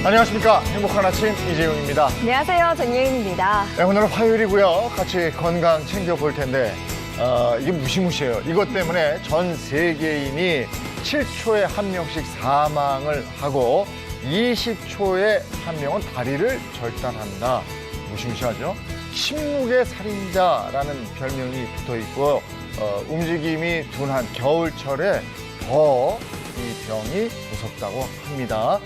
안녕하십니까. 행복한 아침 이재용입니다. 안녕하세요. 전예은입니다. 네, 오늘은 화요일이고요. 같이 건강 챙겨볼 텐데 이게 무시무시해요. 이것 때문에 전 세계인이 7초에 한 명씩 사망을 하고 20초에 한 명은 다리를 절단한다. 무시무시하죠. 침묵의 살인자라는 별명이 붙어있고 움직임이 둔한 겨울철에 더 이 병이 무섭다고 합니다.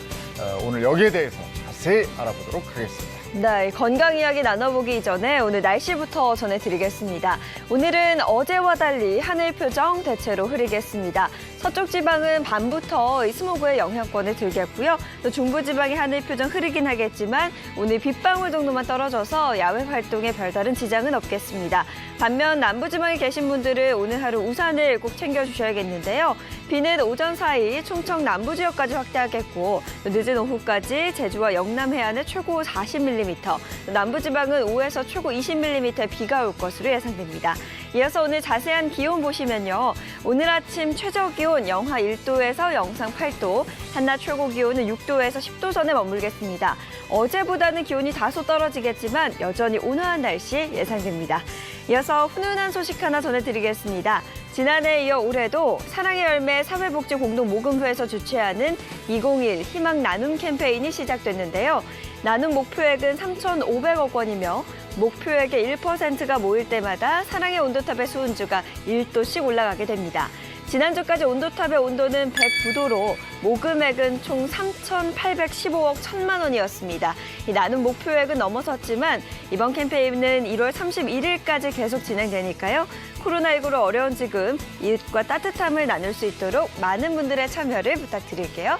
오늘 여기에 대해서 자세히 알아보도록 하겠습니다. 네, 건강 이야기 나눠보기 전에 오늘 날씨부터 전해드리겠습니다. 오늘은 어제와 달리 하늘 표정 대체로 흐리겠습니다. 서쪽 지방은 밤부터 이 스모그의 영향권에 들겠고요. 또 중부 지방의 하늘 표정 흐리긴 하겠지만 오늘 빗방울 정도만 떨어져서 야외 활동에 별다른 지장은 없겠습니다. 반면 남부 지방에 계신 분들은 오늘 하루 우산을 꼭 챙겨주셔야겠는데요. 비는 오전 사이 충청 남부 지역까지 확대하겠고 늦은 오후까지 제주와 영남 해안에 최고 40mm, 남부지방은 5에서 최고 20mm의 비가 올 것으로 예상됩니다. 이어서 오늘 자세한 기온 보시면요. 오늘 아침 최저기온 영하 1도에서 영상 8도, 한낮 최고기온은 6도에서 10도 선에 머물겠습니다. 어제보다는 기온이 다소 떨어지겠지만 여전히 온화한 날씨 예상됩니다. 이어서 훈훈한 소식 하나 전해드리겠습니다. 지난해에 이어 올해도 사랑의 열매 사회복지공동모금회에서 주최하는 2021 희망 나눔 캠페인이 시작됐는데요. 나눔 목표액은 3,500억 원이며 목표액의 1%가 모일 때마다 사랑의 온도탑의 수은주가 1도씩 올라가게 됩니다. 지난주까지 온도탑의 온도는 109도로 모금액은 총 3,815억 1천만 원이었습니다. 이 나눔 목표액은 넘어섰지만 이번 캠페인은 1월 31일까지 계속 진행되니까요. 코로나19로 어려운 지금 이웃과 따뜻함을 나눌 수 있도록 많은 분들의 참여를 부탁드릴게요.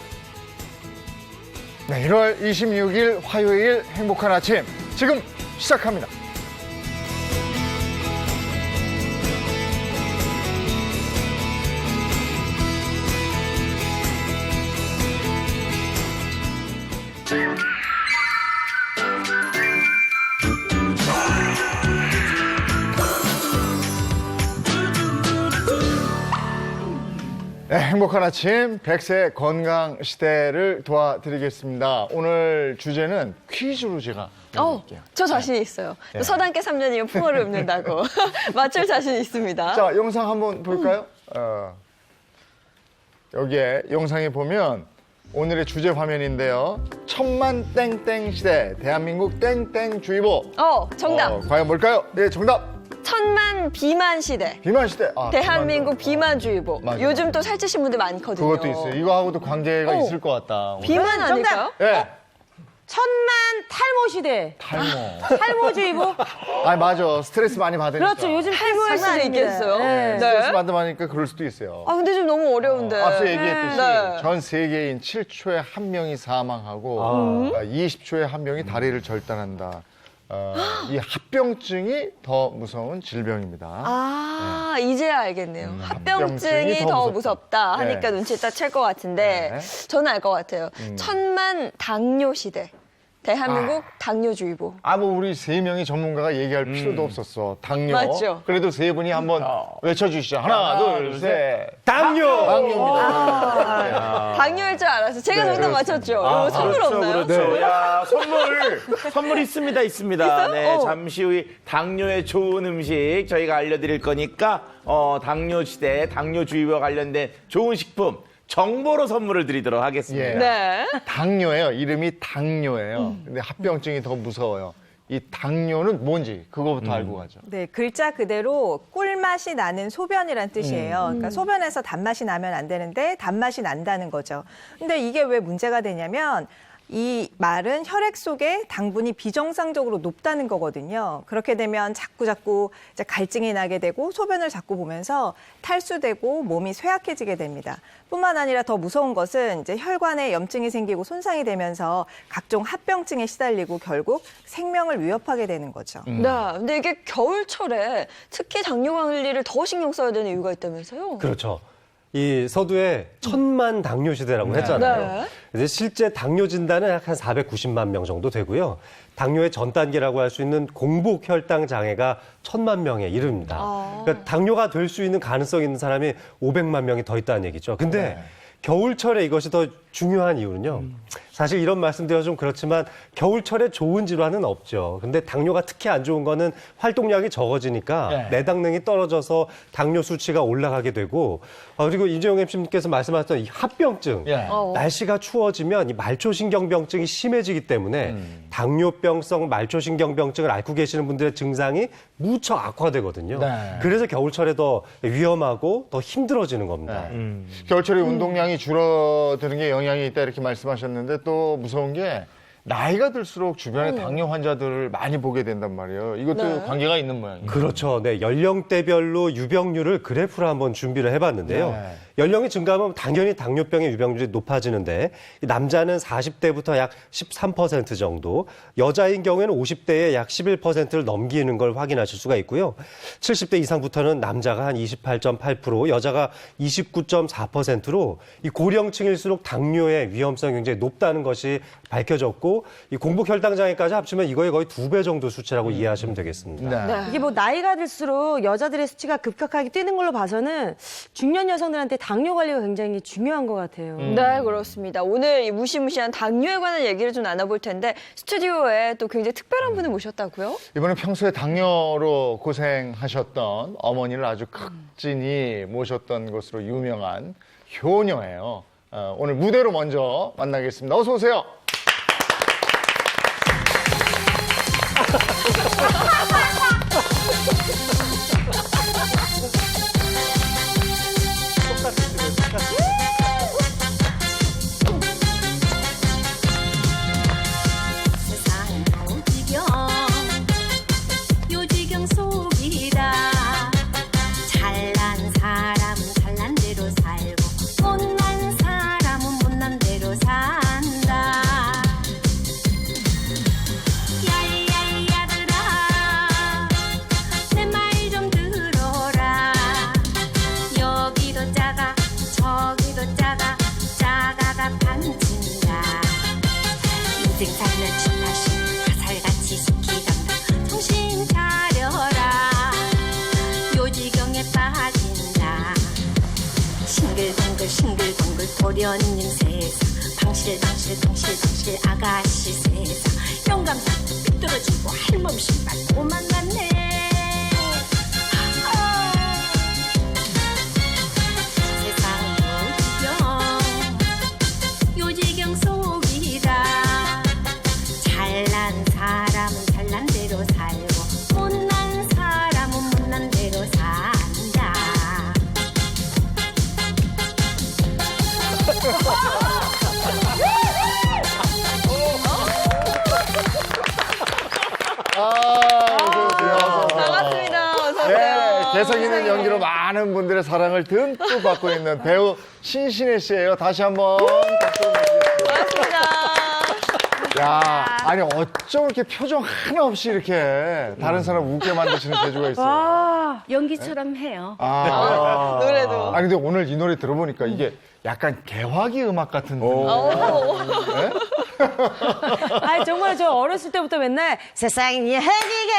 네, 1월 26일 화요일 행복한 아침 지금 시작합니다. 네, 행복한 아침 100세 건강 시대를 도와드리겠습니다. 오늘 주제는 퀴즈로 제가 드릴게요. 저 자신 있어요. 네. 서당계 3년이면 풍어를 읊는다고. 맞출 자신 있습니다. 자, 영상 한번 볼까요? 여기에 영상에 보면 오늘의 주제 화면인데요. 천만 땡땡 시대 대한민국 땡땡주의보. 정답. 과연 뭘까요? 네, 정답. 천만 비만 시대. 비만 시대. 대한민국 비만주의보. 맞아요. 요즘 또 살찌신 분들 많거든요. 그것도 있어요. 이거하고도 관계가 있을 것 같다. 비만 아닐까요? 네. 천만 탈모 시대. 탈모. 탈모주의보? 아니, 맞아. 스트레스 많이 받으니까. 그렇죠. 요즘 탈모일 수도 있겠어요. 네. 스트레스 받으니까 그럴 수도 있어요. 근데 좀 너무 어려운데. 앞서 얘기했듯이 네. 전 세계인 7초에 한 명이 사망하고 20초에 한 명이 다리를 절단한다. 이 합병증이 더 무서운 질병입니다. 이제야 알겠네요. 합병증이 합병증이 더 더 무섭다 하니까 네. 눈치 딱 챌 것 같은데 네. 저는 알 것 같아요. 천만 당뇨 시대. 대한민국 당뇨주의보. 뭐 우리 세 명이 전문가가 얘기할 필요도 없었어. 당뇨. 맞죠? 그래도 세 분이 한번 외쳐주시죠. 하나, 둘, 셋. 당뇨! 당뇨입니다. 당뇨일 줄 알았어요. 제가 네, 정답 맞췄죠. 이거 선물 없나요? 그렇죠. 네. 야, 선물 있습니다. 있어요? 네, 잠시 후에 당뇨에 좋은 음식 저희가 알려드릴 거니까 당뇨 시대, 당뇨주의와 관련된 좋은 식품 정보로 선물을 드리도록 하겠습니다. 예. 네. 당뇨예요. 이름이 당뇨예요. 근데 합병증이 더 무서워요. 이 당뇨는 뭔지 그거부터 알고 가죠. 네, 글자 그대로 꿀맛이 나는 소변이란 뜻이에요. 그러니까 소변에서 단맛이 나면 안 되는데 단맛이 난다는 거죠. 근데 이게 왜 문제가 되냐면 이 말은 혈액 속에 당분이 비정상적으로 높다는 거거든요. 그렇게 되면 자꾸 이제 갈증이 나게 되고 소변을 자꾸 보면서 탈수되고 몸이 쇠약해지게 됩니다. 뿐만 아니라 더 무서운 것은 이제 혈관에 염증이 생기고 손상이 되면서 각종 합병증에 시달리고 결국 생명을 위협하게 되는 거죠. 네. 근데 이게 겨울철에 특히 당뇨 관리를 더 신경 써야 되는 이유가 있다면서요? 그렇죠. 이 서두에 천만 당뇨 시대라고 했잖아요. 네. 이제 실제 당뇨 진단은 약 한 490만 명 정도 되고요. 당뇨의 전 단계라고 할 수 있는 공복 혈당 장애가 1000만 명에 이릅니다. 그러니까 당뇨가 될 수 있는 가능성 있는 사람이 500만 명이 더 있다는 얘기죠. 근데 겨울철에 이것이 더 중요한 이유는요. 사실 이런 말씀드려 좀 그렇지만 겨울철에 좋은 질환은 없죠. 근데 당뇨가 특히 안 좋은 거는 활동량이 적어지니까 내당능이 떨어져서 당뇨 수치가 올라가게 되고 그리고 이재용 MC님께서 말씀하셨던 이 합병증. 날씨가 추워지면 이 말초신경병증이 심해지기 때문에 당뇨병성 말초신경병증을 앓고 계시는 분들의 증상이 무척 악화되거든요. 그래서 겨울철에 더 위험하고 더 힘들어지는 겁니다. 겨울철에 운동량이 줄어드는 게 영향이 있다 이렇게 말씀하셨는데 또 무서운 게 나이가 들수록 주변에 당뇨 환자들을 많이 보게 된단 말이에요. 이것도 관계가 있는 모양이에요. 그렇죠. 네, 연령대별로 유병률을 그래프로 한번 준비를 해봤는데요. 연령이 증가하면 당연히 당뇨병의 유병률이 높아지는데 남자는 40대부터 약 13% 정도, 여자인 경우에는 50대에 약 11%를 넘기는 걸 확인하실 수가 있고요. 70대 이상부터는 남자가 한 28.8%, 여자가 29.4%로 이 고령층일수록 당뇨의 위험성이 굉장히 높다는 것이 밝혀졌고 이 공복 혈당 장애까지 합치면 이거의 거의 2배 정도 수치라고 이해하시면 되겠습니다. 이게 뭐 나이가 들수록 여자들의 수치가 급격하게 뛰는 걸로 봐서는 중년 여성들한테 당뇨 관리가 굉장히 중요한 것 같아요. 네, 그렇습니다. 오늘 이 무시무시한 당뇨에 관한 얘기를 좀 나눠볼 텐데 스튜디오에 또 굉장히 특별한 분을 모셨다고요? 이번엔 평소에 당뇨로 고생하셨던 어머니를 아주 극진히 모셨던 것으로 유명한 효녀예요. 오늘 무대로 먼저 만나겠습니다. 어서 오세요. 요지경 속이다. 잘난 사람은 잘난 대로 살고 못난 사람은 못난 대로 산다. 야야야들아 내 말 좀 들어라. 여기도 작아 저기도 작아 작아가 반친다. 인생 살면 춤하신 화살같이 시키던가 정신 차려라. 요지경에 빠진다. 싱글벙글 싱글벙글 도련님 세상 방실방실 방실방실 아가씨 세상 영감사도 삐뚤어지고 할멈 신발 또 만났네. 세상 요지경 속이다. 잘난 사람은 잘난 대로 살고 못난 사람은 못난 대로 산다. 반갑습니다. 어서 오세요. 네, 개성 있는 연기로 많은 분들의 사랑을 듬뿍 받고 있는 배우 신신혜 씨예요. 다시 한번 박수 보내주겠습니다. 반갑습니다. 야, 아니 어쩜 이렇게 표정 하나 없이 이렇게 다른 사람 웃게 만드시는 재주가 있어요. 연기처럼 해요. 노래도. 아니 근데 오늘 이 노래 들어보니까 이게 약간 개화기 음악 같은 아 정말 저 어렸을 때부터 맨날 세상이 해지게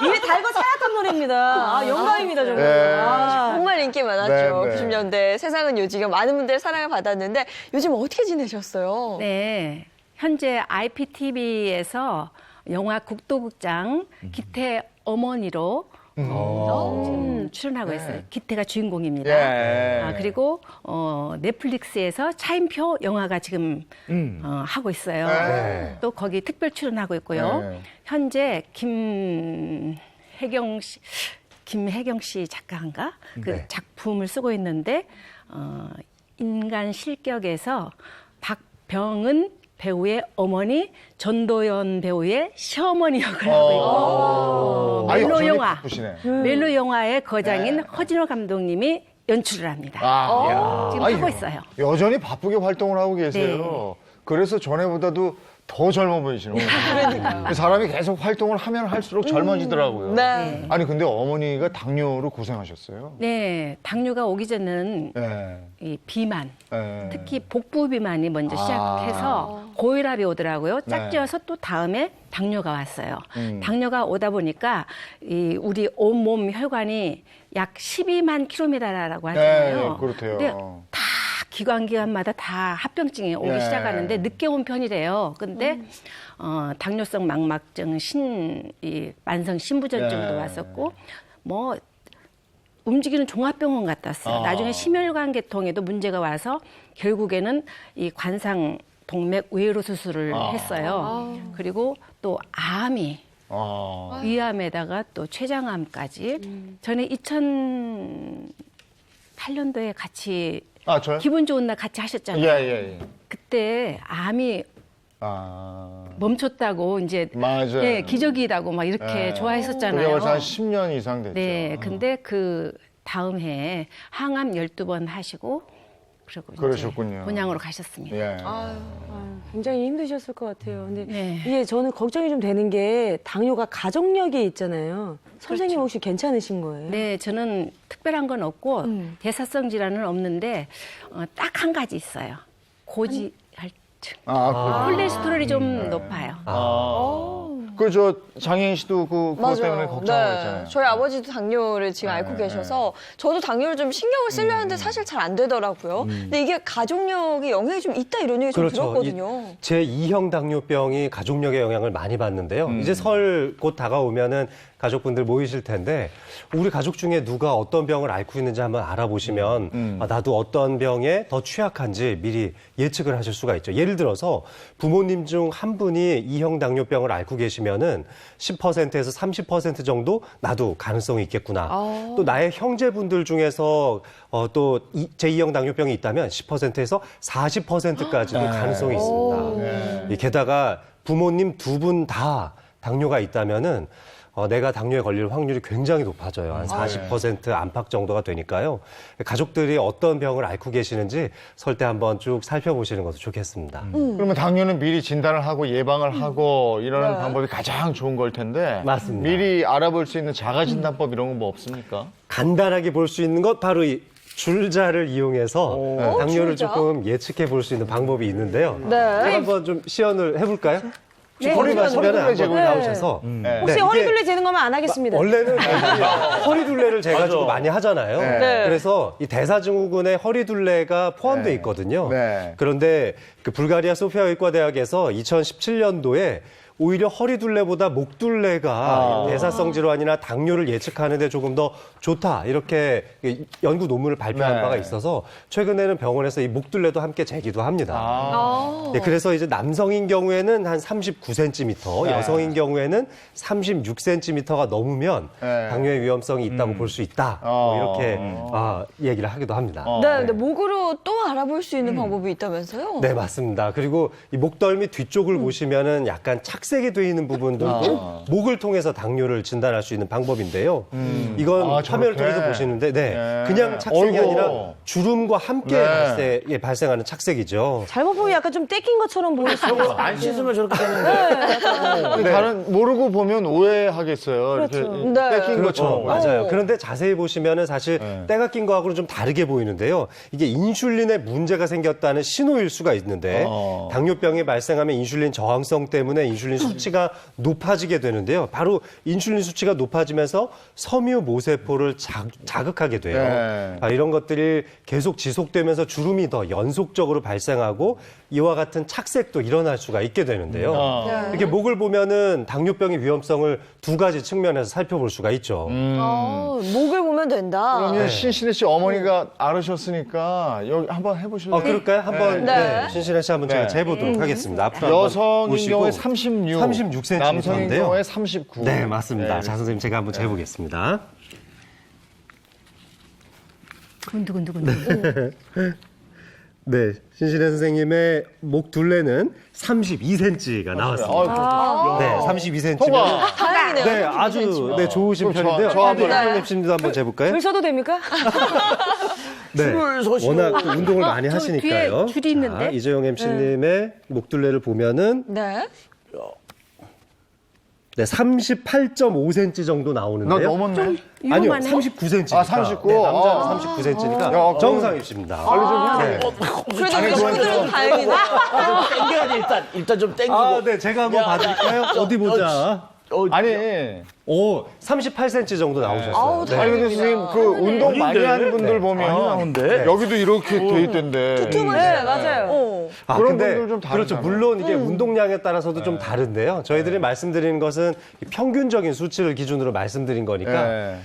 입에 달고 살았던 노래입니다. 아, 영광입니다 정말. 네. 아. 정말 인기 많았죠. 네, 네. 90년대 세상은 요지경 많은 분들의 사랑을 받았는데 요즘 어떻게 지내셨어요? 네. 현재 IPTV에서 영화 국도극장 기태 어머니로 지금 출연하고 있어요. 기태가 주인공입니다. 예. 그리고 넷플릭스에서 차인표 영화가 지금 하고 있어요. 네. 또 거기 특별 출연하고 있고요. 네. 현재 김혜경 씨 작가인가 그 작품을 쓰고 있는데 인간 실격에서 박병은 배우의 어머니, 전도연 배우의 시어머니 역을 하고 있고 멜로 영화, 바쁘시네. 멜로 영화의 거장인 허진호 감독님이 연출을 합니다. 지금 하고 있어요. 여전히 바쁘게 활동을 하고 계세요. 그래서 전에보다도 더 젊어 보이시는 거예요. 사람이 계속 활동을 하면 할수록 젊어지더라고요. 네. 아니 근데 어머니가 당뇨로 고생하셨어요. 네, 당뇨가 오기 전에는 네. 이 비만, 네. 특히 복부 비만이 먼저 시작해서 고혈압이 오더라고요. 짝지어서 또 다음에 당뇨가 왔어요. 당뇨가 오다 보니까 이 우리 온몸 혈관이 약 12만 킬로미터라고 하잖아요. 네, 그렇대요. 근데 다 기관마다 다 합병증이 오기 네. 시작하는데 늦게 온 편이래요. 근데 당뇨성 망막증, 이 만성 신부전증도 네. 왔었고 뭐 움직이는 종합병원 갔다 왔어요. 나중에 심혈관 계통에도 문제가 와서 결국에는 이 관상 동맥 외로 수술을 했어요. 그리고 또 암이 위암에다가 또 췌장암까지. 전에 2008년도에 같이 저요? 기분 좋은 날 같이 하셨잖아요. 예. 그때 암이 멈췄다고 이제 맞아요. 네, 기적이라고 막 이렇게 네. 좋아했었잖아요. 그게 벌써 한 10년 이상 됐죠. 네, 근데 그 다음 해에 항암 12번 하시고 그리고 이제 그러셨군요. 본향으로 가셨습니다. 예. 굉장히 힘드셨을 것 같아요. 근데 네. 이게 저는 걱정이 좀 되는 게 당뇨가 가족력이 있잖아요. 선생님 혹시 괜찮으신 거예요? 네, 저는 특별한 건 없고 대사성 질환은 없는데 딱 한 가지 있어요. 고지혈증. 콜레스테롤이 좀 높아요. 그 장혜인 씨도 그것 때문에 걱정을 했잖아요. 저희 아버지도 당뇨를 지금 앓고 계셔서 저도 당뇨를 좀 신경을 쓰려 하는데 사실 잘 안 되더라고요. 근데 이게 가족력이 영향이 좀 있다 이런 얘기 좀 들었거든요. 제2형 당뇨병이 가족력에 영향을 많이 받는데요. 이제 설 곧 다가오면은 가족분들 모이실 텐데 우리 가족 중에 누가 어떤 병을 앓고 있는지 한번 알아보시면 나도 어떤 병에 더 취약한지 미리 예측을 하실 수가 있죠. 예를 들어서 부모님 중 한 분이 2형 당뇨병을 앓고 계시면은 10%에서 30% 정도 나도 가능성이 있겠구나. 또 나의 형제분들 중에서 또 제2형 당뇨병이 있다면 10%에서 40%까지도 가능성이 있습니다. 게다가 부모님 두 분 다 당뇨가 있다면은 내가 당뇨에 걸릴 확률이 굉장히 높아져요. 한 40% 안팎 정도가 되니까요. 가족들이 어떤 병을 앓고 계시는지 설 때 한번 쭉 살펴보시는 것도 좋겠습니다. 그러면 당뇨는 미리 진단을 하고 예방을 하고 이러는 방법이 가장 좋은 걸 텐데. 맞습니다. 미리 알아볼 수 있는 자가진단법 이런 건 뭐 없습니까? 간단하게 볼 수 있는 것 바로 이 줄자를 이용해서 당뇨를 줄자? 조금 예측해 볼 수 있는 방법이 있는데요. 네. 제가 한번 좀 시연을 해볼까요? 네, 허리 마시면 허리둘레 한번 재고 나오셔서 혹시 네, 허리둘레 재는 것만 안 하겠습니다. 원래는 허리둘레를 재가지고 많이 하잖아요. 네. 그래서 이 대사증후군에 허리둘레가 포함되어 있거든요. 네. 그런데 그 불가리아 소피아 의과대학에서 2017년도에 오히려 허리둘레보다 목둘레가 대사성 질환이나 당뇨를 예측하는 데 조금 더 좋다. 이렇게 연구 논문을 발표한 네. 바가 있어서 최근에는 병원에서 이 목둘레도 함께 재기도 합니다. 네, 그래서 이제 남성인 경우에는 한 39cm, 여성인 경우에는 36cm가 넘으면 네. 당뇨의 위험성이 있다고 볼 수 있다. 뭐 이렇게 얘기를 하기도 합니다. 네, 근데 목으로 또 알아볼 수 있는 방법이 있다면서요? 네, 맞습니다. 그리고 이 목덜미 뒤쪽을 보시면은 약간 착색이 되어 있는 부분들도 목을 통해서 당뇨를 진단할 수 있는 방법인데요. 이건 화면을 저렇게? 통해서 보시는데, 네. 그냥 착색이 어이구. 아니라 주름과 함께 발생하는 착색이죠. 잘못 보면 약간 좀 떼낀 것처럼 보이시죠? 안 씻으면 저렇게 되는데. 근데 다른 모르고 보면 오해하겠어요. 이렇게 뺏긴 것처럼. 맞아요. 그런데 자세히 보시면은 사실 때가 낀 거하고는 좀 다르게 보이는데요. 이게 인슐린에 문제가 생겼다는 신호일 수가 있는데 당뇨병이 발생하면 인슐린 저항성 때문에 인슐린 수치가 높아지게 되는데요. 바로 인슐린 수치가 높아지면서 섬유 모세포를 자극하게 돼요. 네. 이런 것들이 계속 지속되면서 주름이 더 연속적으로 발생하고 이와 같은 착색도 일어날 수가 있게 되는데요. 이렇게 목을 보면은 당뇨병의 위험성을 두 가지 측면에서 살펴볼 수가 있죠. 목을 보면 된다. 그러면 신신혜 씨 어머니가 앓으셨으니까 여기 한번 해보실래요? 그럴까요? 한번 네. 신신혜 씨 한번 제가 재보도록 하겠습니다. 앞으로 한번 여성인 보시고. 경우에 36, 36cm 남성인 인데요. 경우에 39. 네, 맞습니다. 네. 자, 선생님 제가 한번 재보겠습니다. 두근두근두근. 네, 신신혜 선생님의 목 둘레는 32cm가 나왔습니다. 네, 32cm면 통과. 다행이네요. 네, 아주 좋으신 그럼 편인데요. 저 한번 네, 씨도 한번 재볼까요? 줄 서도 됩니까? 줄을 서시고. 워낙 또 운동을 많이 저 하시니까요. 뒤에 줄이 있는데? 자, 이재용 MC님의 목둘레를 보면은 네. 네, 38.5cm 정도 나오는데요. 나 넘었네. 아니요, 위험하네. 39cm. 아, 39? 네, 남자는 아. 39cm니까 야, 정상이십니다. 빨리 좀 해. 네. 그래도 우리 친구들은 다행이다. 땡겨야지, 일단 좀 땡기고. 아, 네, 제가 한번 봐드릴까요? 어디 보자. 아니, 오, 38cm 정도 나오셨어요. 아우, 네. 아니 근데 선생님 그 운동 많이 아닌데? 하는 분들 네. 보면 많이 나오는데? 여기도 이렇게 돼 있던데. 네, 맞아요. 아, 그런 근데 분들 좀 다르잖아요. 그렇죠. 물론 이게 운동량에 따라서도 좀 다른데요. 저희들이 말씀드리는 것은 평균적인 수치를 기준으로 말씀드린 거니까 네.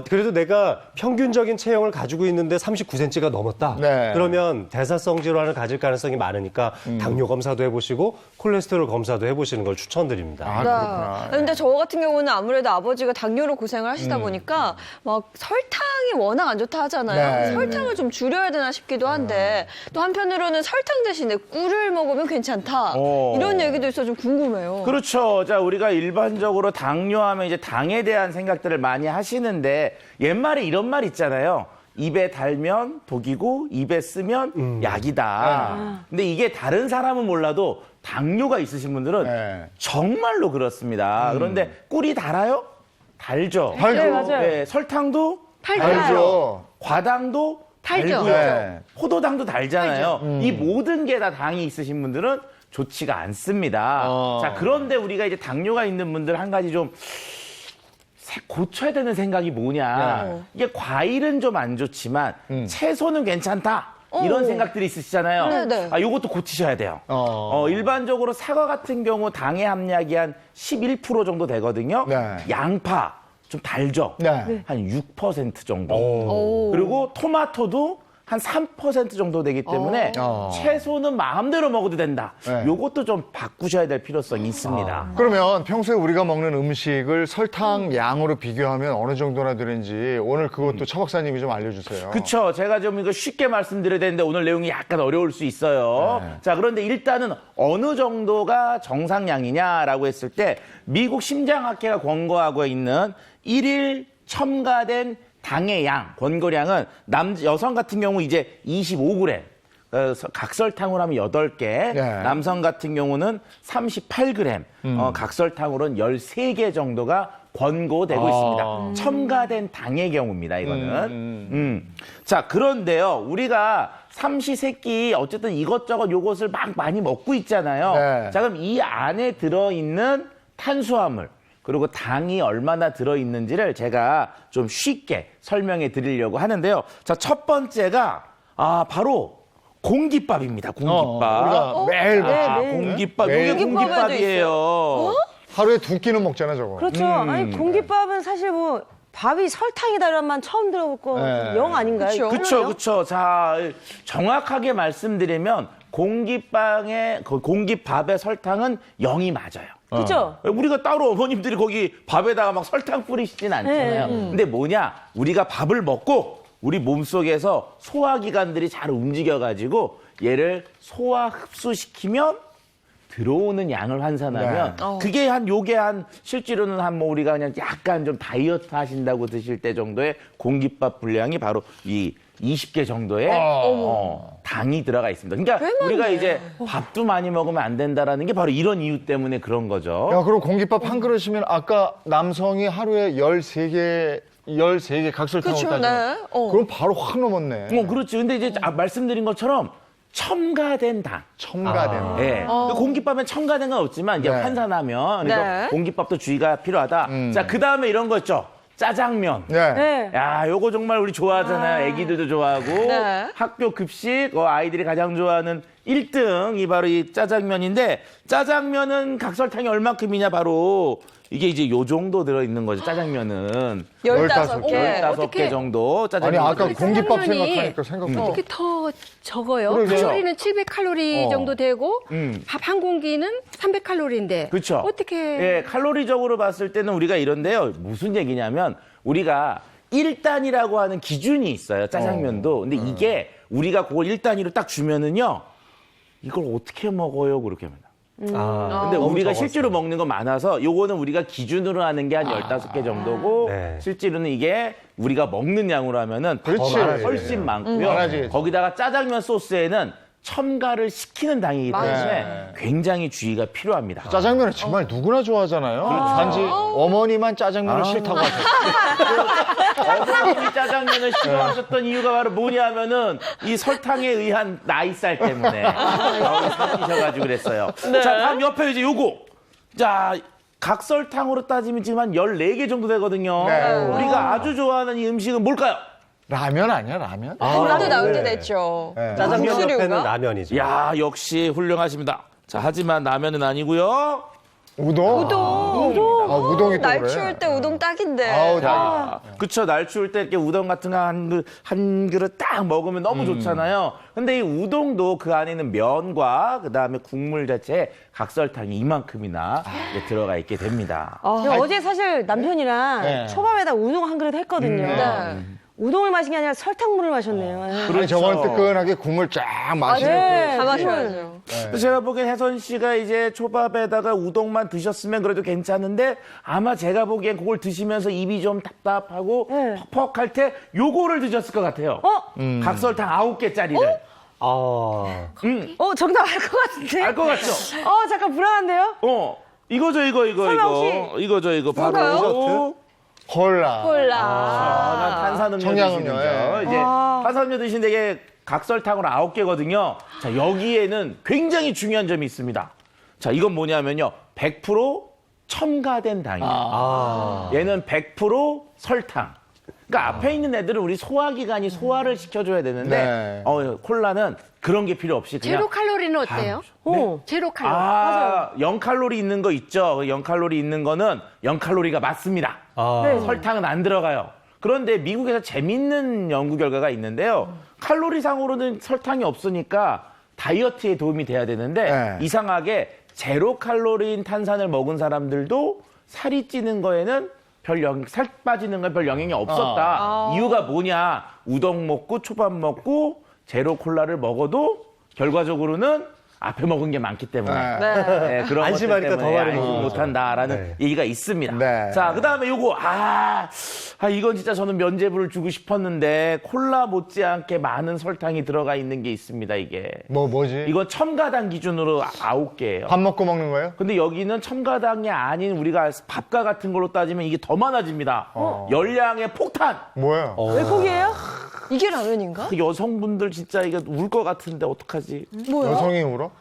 그래도 내가 평균적인 체형을 가지고 있는데 39cm가 넘었다. 네. 그러면 대사성 질환을 가질 가능성이 많으니까 당뇨 검사도 해보시고 콜레스테롤 검사도 해보시는 걸 추천드립니다. 아, 그렇구나. 근데 저 같은 경우는 아무래도 아버지가 당뇨로 고생을 하시다 보니까 막 설탕이 워낙 안 좋다 하잖아요. 네. 설탕을 좀 줄여야 되나 싶기도 한데 또 한편으로는 설탕 대신에 꿀을 먹으면 괜찮다. 이런 얘기도 있어 좀 궁금해요. 그렇죠. 자, 우리가 일반적으로 당뇨하면 이제 당에 대한 생각들을 많이 하시는데 옛말에 이런 말 있잖아요. 입에 달면 독이고 입에 쓰면 약이다. 근데 이게 다른 사람은 몰라도 당뇨가 있으신 분들은 네. 정말로 그렇습니다. 그런데 꿀이 달아요? 달죠. 달죠. 네, 맞아요. 네, 설탕도 알죠. 과당도 달죠. 달고요. 네. 포도당도 달잖아요. 이 모든 게 다 당이 있으신 분들은 좋지가 않습니다. 자, 그런데 우리가 이제 당뇨가 있는 분들 한 가지 좀 고쳐야 되는 생각이 뭐냐. 이게 과일은 좀 안 좋지만 채소는 괜찮다. 이런 생각들이 있으시잖아요. 네네. 아, 요것도 고치셔야 돼요. 일반적으로 사과 같은 경우 당의 함량이 한 11% 정도 되거든요. 네. 양파 좀 달죠. 네. 한 6% 정도. 그리고 토마토도 한 3% 정도 되기 때문에 채소는 마음대로 먹어도 된다. 네. 요것도 좀 바꾸셔야 될 필요성이 있습니다. 그러면 평소에 우리가 먹는 음식을 설탕 양으로 비교하면 어느 정도나 되는지 오늘 그것도 차 박사님이 좀 알려주세요. 그쵸. 제가 좀 이거 쉽게 말씀드려야 되는데 오늘 내용이 약간 어려울 수 있어요. 네. 자, 그런데 일단은 어느 정도가 정상량이냐라고 했을 때 미국 심장학회가 권고하고 있는 1일 첨가된 당의 양, 권고량은 여성 같은 경우 이제 25g. 각설탕으로 하면 8개, 네. 남성 같은 경우는 38g, 각설탕으로는 13개 정도가 권고되고 있습니다. 첨가된 당의 경우입니다, 이거는. 자, 그런데요, 우리가 삼시세끼 어쨌든 이것저것 요것을 막 많이 먹고 있잖아요. 네. 자, 그럼 이 안에 들어있는 탄수화물, 그리고 당이 얼마나 들어있는지를 제가 좀 쉽게 설명해 드리려고 하는데요. 자, 첫 번째가, 바로 공깃밥입니다, 공깃밥. 우리가 매일 먹죠. 공깃밥, 매일 이게 공깃밥에도 공깃밥이에요. 하루에 2끼는 먹잖아, 저거. 그렇죠. 아니 공깃밥은 사실 뭐 밥이 설탕이다 이런만 처음 들어볼 거 네. 영 아닌가요? 그렇죠. 자, 정확하게 말씀드리면 공깃밥의 설탕은 0이 맞아요. 그렇죠. 우리가 따로 어머님들이 거기 밥에다가 막 설탕 뿌리시진 않잖아요. 근데 뭐냐? 우리가 밥을 먹고 우리 몸속에서 소화기관들이 잘 움직여가지고 얘를 소화 흡수시키면 들어오는 양을 환산하면 그게 요게 실제로는 뭐 우리가 그냥 약간 좀 다이어트 하신다고 드실 때 정도의 공깃밥 분량이 바로 이 20개 정도의 당이 들어가 있습니다. 그러니까 우리가 이제 밥도 많이 먹으면 안 된다라는 게 바로 이런 이유 때문에 그런 거죠. 야, 그럼 공깃밥 한 그릇이면 아까 남성이 하루에 13개 각설탕을 그쵸, 따져. 네. 그럼 바로 확 넘었네. 그렇죠. 근데 이제 말씀드린 것처럼 첨가된 당. 첨가된. 예. 공깃밥엔 첨가된 건 없지만 이제 네. 환산하면 그래서 네. 공깃밥도 주의가 필요하다. 자, 그 다음에 이런 거 있죠. 짜장면. 네. 네. 야, 요거 정말 우리 좋아하잖아요. 애기들도 좋아하고. 네. 학교 급식, 아이들이 가장 좋아하는 1등이 바로 이 짜장면인데, 짜장면은 각설탕이 얼만큼이냐, 바로. 이게 이제 요 정도 들어있는 거죠, 짜장면은. 15개. 15개 정도 아니, 짜장면. 아까 공깃밥 짜장면이 생각하니까 생각보다. 어떻게 더 적어요? 그러게요. 칼로리는 700칼로리 정도 되고 밥 한 공기는 300칼로리인데 그렇죠. 어떻게 예, 칼로리적으로 봤을 때는 우리가 이런데요. 무슨 얘기냐면 우리가 1단이라고 하는 기준이 있어요. 짜장면도. 근데 이게 우리가 그걸 1단위로 딱 주면은요. 이걸 어떻게 먹어요? 그렇게 합니다. 근데 우리가 실제로 먹는 건 많아서 요거는 우리가 기준으로 하는 게 한 15개 정도고 네. 실제로는 이게 우리가 먹는 양으로 하면은 그렇지. 훨씬 많고요. 많아지겠지. 거기다가 짜장면 소스에는 첨가를 시키는 당이기 때문에 맞아요. 굉장히 주의가 필요합니다. 짜장면을 정말 누구나 좋아하잖아요. 단지 어머니만 짜장면을 싫다고 하세요. 어머님이 짜장면을 싫어하셨던 이유가 바로 뭐냐면은 이 설탕에 의한 나이살 때문에 사귀셔가지고 그랬어요. 자, 다음 옆에 이제 요거. 자, 각설탕으로 따지면 지금 한 14개 정도 되거든요. 네. 우리가 아주 좋아하는 이 음식은 뭘까요? 라면 아니야, 라면? 콜라도 나올 때 네. 됐죠. 네. 짜장면 옆에는 국수류가? 라면이죠. 야, 역시 훌륭하십니다. 자, 하지만 라면은 아니고요. 우동? 우동. 아, 우동이 또 날 그래. 추울 때 우동 딱인데. 아우, 자, 그쵸. 날 추울 때 이렇게 우동 같은 거 한 그릇 딱 먹으면 너무 좋잖아요. 근데 이 우동도 그 안에 있는 면과 그 다음에 국물 자체에 각설탕이 이만큼이나 이제 들어가 있게 됩니다. 제가 어제 사실 남편이랑 네. 초밥에다 우동 한 그릇 했거든요. 네. 우동을 마신 게 아니라 설탕물을 마셨네요. 아니, 저건 뜨끈하게 국물 쫙 마시는 네. 다 마셔야죠. 그래서 제가 보기엔 혜선 씨가 이제 초밥에다가 우동만 드셨으면 그래도 괜찮은데 아마 제가 보기엔 그걸 드시면서 입이 좀 답답하고 네. 퍽퍽할 때 요거를 드셨을 것 같아요. 각설탕 9개짜리를. 정답 알 것 같은데? 알 것 같죠? 잠깐 불안한데요? 이거죠, 설마 혹시 이거죠, 이거. 바로. 뭔가요? 콜라. 난 탄산음료 청량음료, 드시는죠. 예. 이제 탄산음료 드시는데 이게 각설탕으로 9개거든요. 자, 여기에는 굉장히 중요한 점이 있습니다. 자, 이건 뭐냐면요. 100% 첨가된 당이에요. 얘는 100% 설탕. 그러니까 앞에 있는 애들은 우리 소화기관이 소화를 시켜줘야 되는데 네. 콜라는 그런 게 필요 없이 그냥 제로 칼로리는 어때요? 제로 칼로리. 0칼로리 있는 거 있죠. 0칼로리 있는 거는 0칼로리가 맞습니다. 설탕은 안 들어가요. 그런데 미국에서 재밌는 연구 결과가 있는데요. 칼로리상으로는 설탕이 없으니까 다이어트에 도움이 돼야 되는데 네. 이상하게 제로 칼로리인 탄산을 먹은 사람들도 살이 찌는 거에는 살 빠지는 건 별 영향이 없었다. 이유가 뭐냐? 우동 먹고 초밥 먹고 제로 콜라를 먹어도 결과적으로는 앞에 먹은 게 많기 때문에 네. 그런 안심하니까 것들 때문에 더 많이 안심 먹는 못한다라는 거죠. 얘기가 있습니다. 네. 자, 그다음에 요거 이건 진짜 저는 면제부를 주고 싶었는데 콜라 못지않게 많은 설탕이 들어가 있는 게 있습니다. 이게 뭐지? 이건 첨가당 기준으로 9개예요. 밥 먹고 먹는 거예요? 근데 여기는 첨가당이 아닌 우리가 밥과 같은 걸로 따지면 이게 더 많아집니다. 열량의 폭탄. 뭐예요? 왜 포기해요? 이게 라면인가? 그 여성분들 진짜 이거 울 것 같은데 어떡하지? 여성이 울어?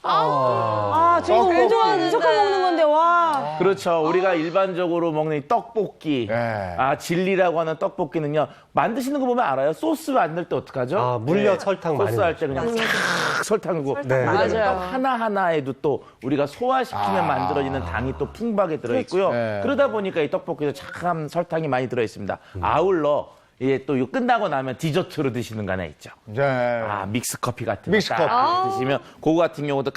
저거 떡볶이. 무조건 먹는 건데, 와. 그렇죠. 우리가 일반적으로 먹는 이 떡볶이. 네. 진리라고 하는 떡볶이는요. 만드시는 거 보면 알아요. 소스 만들 때 어떡하죠? 물엿 설탕 많이 소스 할 때 그냥 싹 설탕이고. 네. 맞아요. 떡 하나하나에도 또 우리가 소화시키면 만들어지는 당이 또 풍부하게 들어있고요. 네. 그러다 보니까 이 떡볶이도 참 설탕이 많이 들어있습니다. 아울러 이게 또 이거 끝나고 나면 디저트로 드시는 거 하나 있죠. 네. 믹스 커피 같은 믹스 거 딱 커피. 드시면 그거 같은 경우도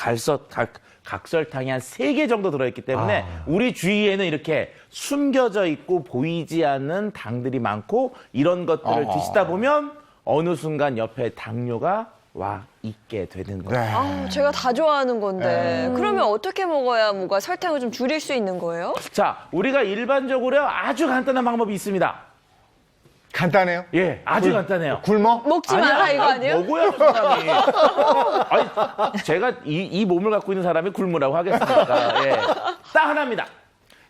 각설탕이 한 3개 정도 들어있기 때문에 우리 주위에는 이렇게 숨겨져 있고 보이지 않는 당들이 많고 이런 것들을 드시다 보면 어느 순간 옆에 당뇨가 와 있게 되는 거예요. 네. 제가 다 좋아하는 건데. 그러면 어떻게 먹어야 뭐가 설탕을 좀 줄일 수 있는 거예요? 자, 우리가 일반적으로 아주 간단한 방법이 있습니다. 간단해요? 예, 아주 간단해요. 굶어? 먹지 마라 이거 아니에요? 먹어야죠, 사람이. 제가 이 몸을 갖고 있는 사람이 굶으라고 하겠습니까? 예. 딱 하나입니다.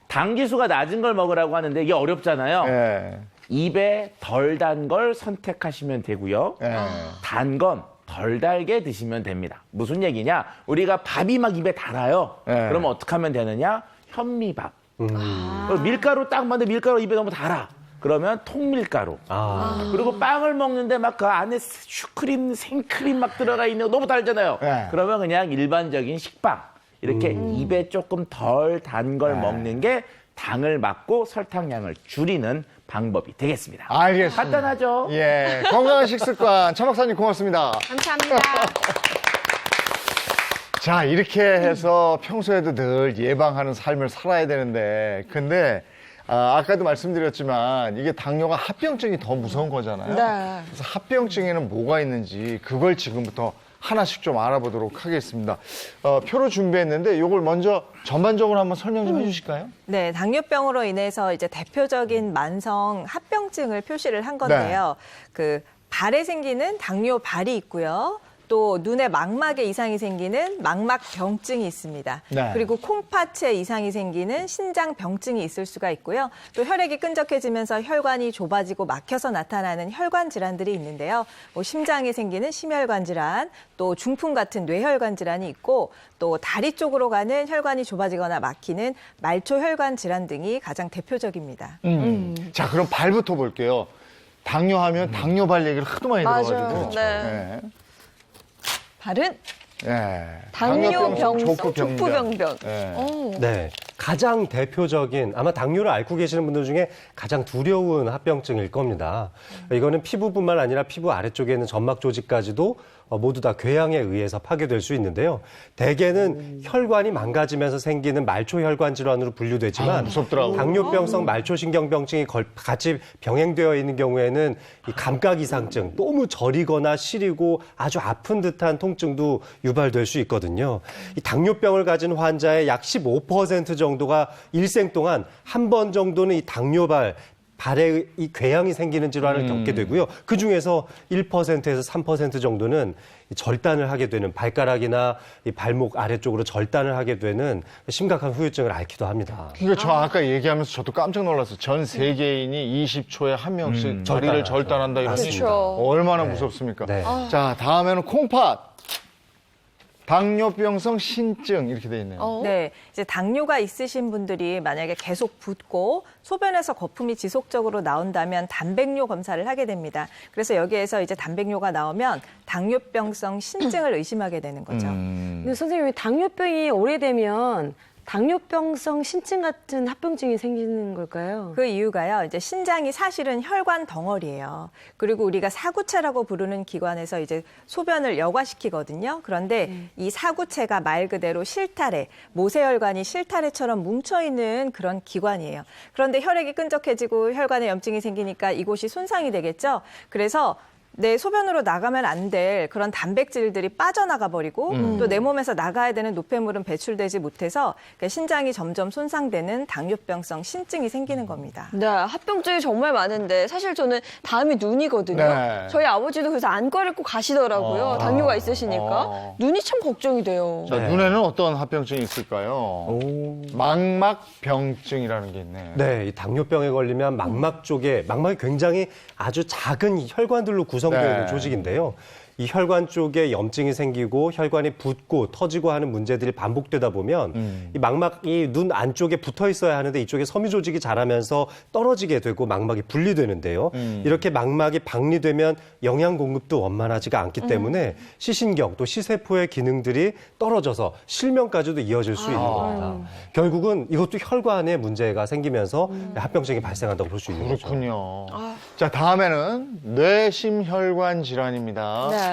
당지수가 낮은 걸 먹으라고 하는데 이게 어렵잖아요. 예. 입에 덜 단 걸 선택하시면 되고요. 예. 단 건 덜 달게 드시면 됩니다. 무슨 얘기냐? 우리가 밥이 막 입에 달아요. 네. 그러면 어떻게 하면 되느냐? 현미밥. 밀가루 딱 맞는데 밀가루 입에 너무 달아. 그러면 통밀가루. 그리고 빵을 먹는데 막 그 안에 슈크림, 생크림 막 들어가 있는 거 너무 달잖아요. 네. 그러면 그냥 일반적인 식빵. 이렇게 입에 조금 덜 단 걸 먹는 게 당을 막고 설탕량을 줄이는 방법이 되겠습니다. 알겠습니다. 간단하죠? 예. 건강한 식습관. 차 박사님 고맙습니다. 감사합니다. 자, 이렇게 해서 평소에도 늘 예방하는 삶을 살아야 되는데, 근데, 아까도 말씀드렸지만, 이게 당뇨가 합병증이 더 무서운 거잖아요. 네. 그래서 합병증에는 뭐가 있는지, 그걸 지금부터 하나씩 좀 알아보도록 하겠습니다. 표로 준비했는데 이걸 먼저 전반적으로 한번 설명 좀 해주실까요? 네, 당뇨병으로 인해서 이제 대표적인 만성 합병증을 표시를 한 건데요. 그 발에 생기는 당뇨발이 있고요. 또 눈에 망막에 이상이 생기는 망막병증이 있습니다. 네. 그리고 콩팥에 이상이 생기는 신장병증이 있을 수가 있고요. 또 혈액이 끈적해지면서 혈관이 좁아지고 막혀서 나타나는 혈관 질환들이 있는데요. 뭐 심장에 생기는 심혈관 질환, 또 중풍 같은 뇌혈관 질환이 있고 또 다리 쪽으로 가는 혈관이 좁아지거나 막히는 말초혈관 질환 등이 가장 대표적입니다. 자, 그럼 발부터 볼게요. 당뇨하면 당뇨발 얘기를 하도 많이 맞아요. 들어가지고. 네. 발은 네. 당뇨병성 족부병변. 족부병변. 네. 네. 가장 대표적인 아마 당뇨를 앓고 계시는 분들 중에 가장 두려운 합병증일 겁니다. 이거는 피부뿐만 아니라 피부 아래쪽에 있는 점막 조직까지도 모두 다 궤양에 의해서 파괴될 수 있는데요. 대개는 혈관이 망가지면서 생기는 말초혈관 질환으로 분류되지만 무섭더라고요. 당뇨병성 말초신경병증이 같이 병행되어 있는 경우에는 이 감각 이상증, 너무 저리거나 시리고 아주 아픈 듯한 통증도 유발될 수 있거든요. 이 당뇨병을 가진 환자의 약 15% 정도가 일생 동안 한 번 정도는 이 당뇨발 발에 이 궤양이 생기는 질환을 겪게 되고요. 그중에서 1%에서 3% 정도는 이 절단을 하게 되는 발가락이나 이 발목 아래쪽으로 절단을 하게 되는 심각한 후유증을 앓기도 합니다. 그러니까 저 아까 얘기하면서 저도 깜짝 놀랐어요. 전 세계인이 20초에 한 명씩 다리를 절단한다 이러니 그렇죠. 얼마나 무섭습니까? 네. 자, 다음에는 콩팥. 당뇨병성 신증 이렇게 돼 있네요. 네, 이제 당뇨가 있으신 분들이 만약에 계속 붓고 소변에서 거품이 지속적으로 나온다면 단백뇨 검사를 하게 됩니다. 그래서 여기에서 이제 단백뇨가 나오면 당뇨병성 신증을 의심하게 되는 거죠. 근데 선생님, 당뇨병이 오래되면 당뇨병성 신증 같은 합병증이 생기는 걸까요? 그 이유가요, 이제 신장이 사실은 혈관 덩어리예요. 그리고 우리가 사구체라고 부르는 기관에서 이제 소변을 여과시키거든요. 그런데 이 사구체가 말 그대로 실타래, 모세혈관이 실타래처럼 뭉쳐있는 그런 기관이에요. 그런데 혈액이 끈적해지고 혈관에 염증이 생기니까 이곳이 손상이 되겠죠. 그래서 내 소변으로 나가면 안 될 그런 단백질들이 빠져나가 버리고 또 내 몸에서 나가야 되는 노폐물은 배출되지 못해서 그러니까 신장이 점점 손상되는 당뇨병성 신증이 생기는 겁니다. 네, 합병증이 정말 많은데 사실 저는 다음이 눈이거든요. 네. 저희 아버지도 그래서 안과를 꼭 가시더라고요. 당뇨가 있으시니까. 눈이 참 걱정이 돼요. 자, 눈에는 어떤 합병증이 있을까요? 망막병증이라는 게 있네. 네, 이 당뇨병에 걸리면 망막 쪽에 망막이 굉장히 아주 작은 혈관들로 구성되어 있는 네. 조직인데요. 이 혈관 쪽에 염증이 생기고 혈관이 붓고 터지고 하는 문제들이 반복되다 보면 이 망막이 눈 안쪽에 붙어 있어야 하는데 이쪽에 섬유 조직이 자라면서 떨어지게 되고 망막이 분리되는데요. 이렇게 망막이 박리되면 영양 공급도 원만하지가 않기 때문에 시신경 또 시세포의 기능들이 떨어져서 실명까지도 이어질 수 있는 겁니다. 결국은 이것도 혈관에 문제가 생기면서 합병증이 발생한다고 볼 수 있는 거죠. 그렇군요. 자, 다음에는 뇌심혈관 질환입니다. 네.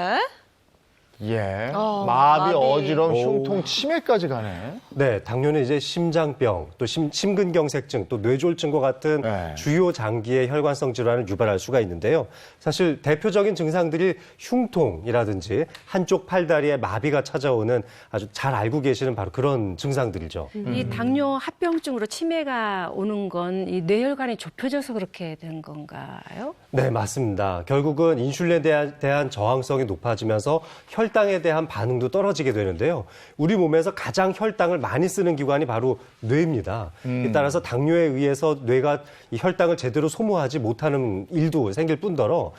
예. 마비, 마비. 어지러움, 흉통, 치매까지 가네. 네, 당뇨는 이제 심장병, 또 심근경색증, 또 뇌졸중과 같은 네. 주요 장기의 혈관성 질환을 유발할 수가 있는데요. 사실 대표적인 증상들이 흉통이라든지 한쪽 팔다리에 마비가 찾아오는 아주 잘 알고 계시는 바로 그런 증상들이죠. 이 당뇨 합병증으로 치매가 오는 건 이 뇌혈관이 좁혀져서 그렇게 된 건가요? 네, 맞습니다. 결국은 인슐린에 대한 저항성이 높아지면서 혈당에 대한 반응도 떨어지게 되는데요. 우리 몸에서 가장 혈당을 많이 쓰는 기관이 바로 뇌입니다. 따라서 당뇨에 의해서 뇌가 이 혈당을 제대로 소모하지 못하는 일도 생길 뿐더러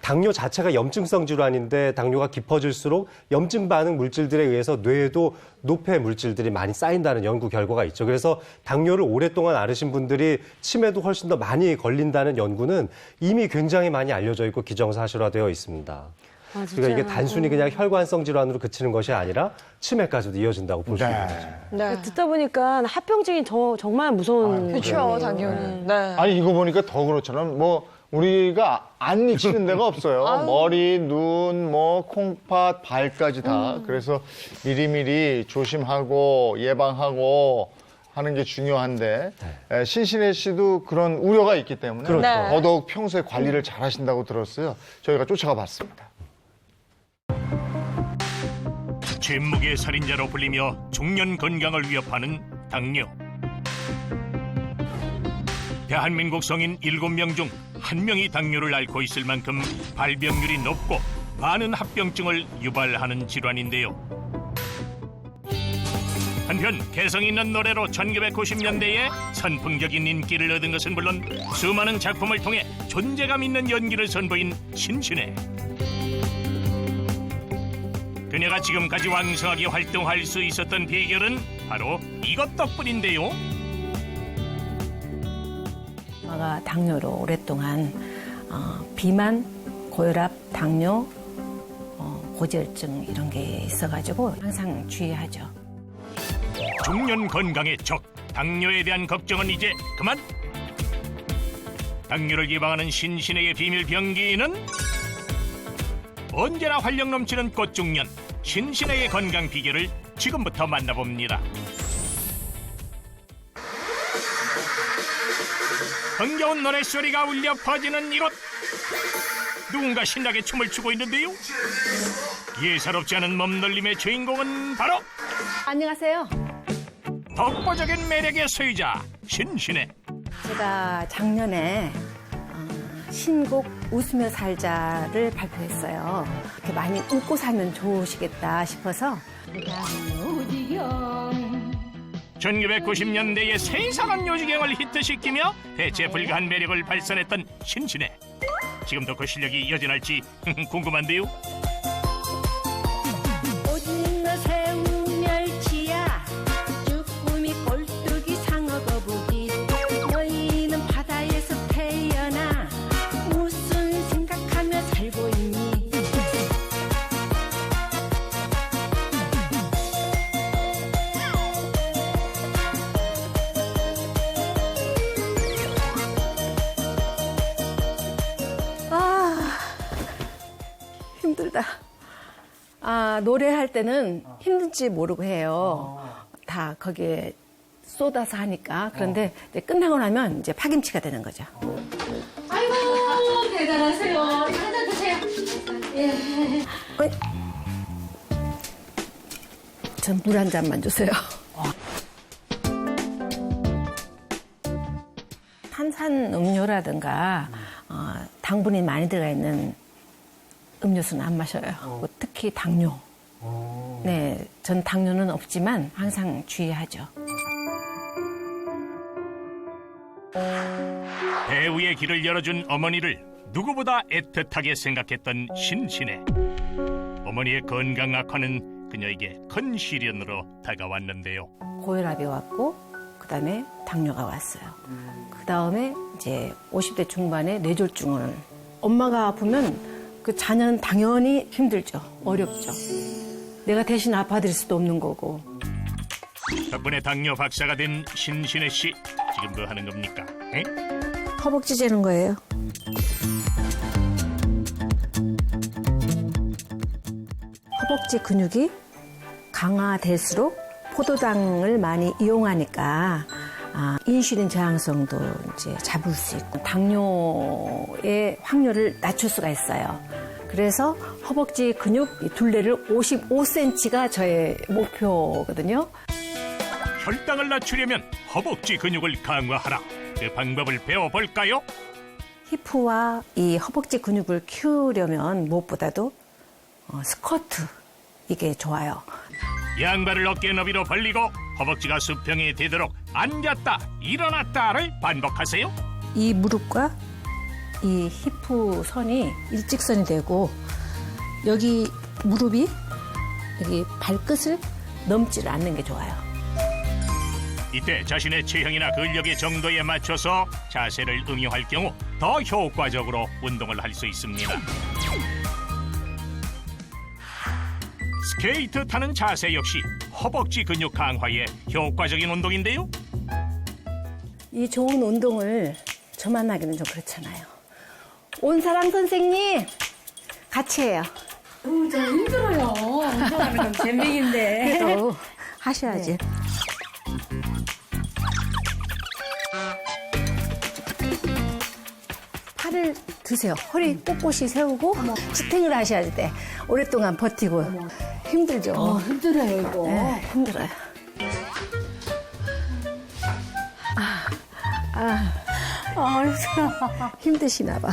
당뇨 자체가 염증성 질환인데 당뇨가 깊어질수록 염증 반응 물질들에 의해서 뇌에도 노폐 물질들이 많이 쌓인다는 연구 결과가 있죠. 그래서 당뇨를 오랫동안 앓으신 분들이 치매도 훨씬 더 많이 걸린다는 연구는 이미 굉장히 많이 알려져 있고 기정사실화되어 있습니다. 그러니까 이게 단순히 그냥 혈관성 질환으로 그치는 것이 아니라 치매까지도 이어진다고 볼 수 있는 거죠. 네. 듣다 보니까 합병증이 정말 무서운. 그렇죠, 당연히. 네. 아니, 이거 보니까 더 그렇잖아요. 뭐, 우리가 안 잊히는 데가 없어요. 머리, 눈, 뭐, 콩팥, 발까지 다. 그래서 미리미리 조심하고 예방하고 하는 게 중요한데, 신신혜 씨도 그런 우려가 있기 때문에 그렇죠. 네. 더더욱 평소에 관리를 잘 하신다고 들었어요. 저희가 쫓아가 봤습니다. 침묵의 살인자로 불리며 중년 건강을 위협하는 당뇨. 대한민국 성인 7명 중 1명이 당뇨를 앓고 있을 만큼 발병률이 높고 많은 합병증을 유발하는 질환인데요. 한편 개성 있는 노래로 1990년대에 선풍적인 인기를 얻은 것은 물론 수많은 작품을 통해 존재감 있는 연기를 선보인 신신혜. 그녀가 지금까지 왕성하게 활동할 수 있었던 비결은 바로 이것 덕분인데요. 엄마가 당뇨로 오랫동안 비만, 고혈압, 당뇨, 고지혈증 이런 게 있어가지고 항상 주의하죠. 중년 건강의 적, 당뇨에 대한 걱정은 이제 그만. 당뇨를 예방하는 신신혜의 비밀 병기는 언제나 활력 넘치는 꽃중년 신신혜의 건강 비결을 지금부터 만나봅니다. 흥겨운 노랫소리가 울려 퍼지는 이곳. 누군가 신나게 춤을 추고 있는데요. 예사롭지 않은 몸놀림의 주인공은 바로 안녕하세요. 독보적인 매력의 소유자 신신혜. 제가 작년에 신곡 웃으며 살자를 발표했어요. 이렇게 많이 웃고 살면 좋으시겠다 싶어서 1990년대의 세상한 요지경을 히트시키며 대체 불가한 매력을 발산했던 신신혜. 지금도 그 실력이 여전할지 궁금한데요. 오징어 새우 멸치야 쭈꾸미 꼴뚜기 상어 거북이 너희는 바다에서 태어나 무슨 생각하며 살고 있니. 힘들다. 노래할 때는 힘든지 모르고 해요. 다 거기에 쏟아서 하니까. 그런데 이제 끝나고 나면 이제 파김치가 되는 거죠. 아이고 대단하세요. 한잔 드세요. 예. 전 물 한 잔만 주세요. 탄산 음료라든가 당분이 많이 들어가 있는 음료수는 안 마셔요. 특히 당뇨. 네, 전 당뇨는 없지만 항상 주의하죠. 배우의 길을 열어준 어머니를 누구보다 애틋하게 생각했던 신신혜. 어머니의 건강 악화는 그녀에게 큰 시련으로 다가왔는데요. 고혈압이 왔고 그다음에 당뇨가 왔어요. 그다음에 이제 50대 중반에 뇌졸중을. 엄마가 아프면 그 자녀는 당연히 힘들죠. 어렵죠. 내가 대신 아파드릴 수도 없는 거고. 덕분에 당뇨 박사가 된 신신혜 씨. 지금도 하는 겁니까? 에? 허벅지 재는 거예요. 허벅지 근육이 강화될수록 포도당을 많이 이용하니까 인슐린 저항성도 이제 잡을 수 있고 당뇨의 확률을 낮출 수가 있어요. 그래서 허벅지 근육 둘레를 55cm가 저의 목표거든요. 혈당을 낮추려면 허벅지 근육을 강화하라. 그 방법을 배워볼까요? 히프와 이 허벅지 근육을 키우려면 무엇보다도 스쿼트 이게 좋아요. 양발을 어깨 너비로 벌리고 허벅지가 수평이 되도록 앉았다 일어났다를 반복하세요. 이 무릎과 이 히프 선이 일직선이 되고 여기 무릎이 여기 발끝을 넘지를 않는 게 좋아요. 이때 자신의 체형이나 근력의 정도에 맞춰서 자세를 응용할 경우 더 효과적으로 운동을 할 수 있습니다. 스케이트 타는 자세 역시 허벅지 근육 강화에 효과적인 운동인데요. 이 좋은 운동을 저만 하기는 좀 그렇잖아요. 온사랑 선생님 같이 해요. 저 힘들어요. 운동하는 건 재미인데. 그래도 하셔야지. 팔을 드세요. 허리 꼿꼿이 세우고 지탱을 하셔야 돼. 오랫동안 버티고 힘들죠. 힘들어요, 이거. 네, 힘들어요. 힘드시나 봐.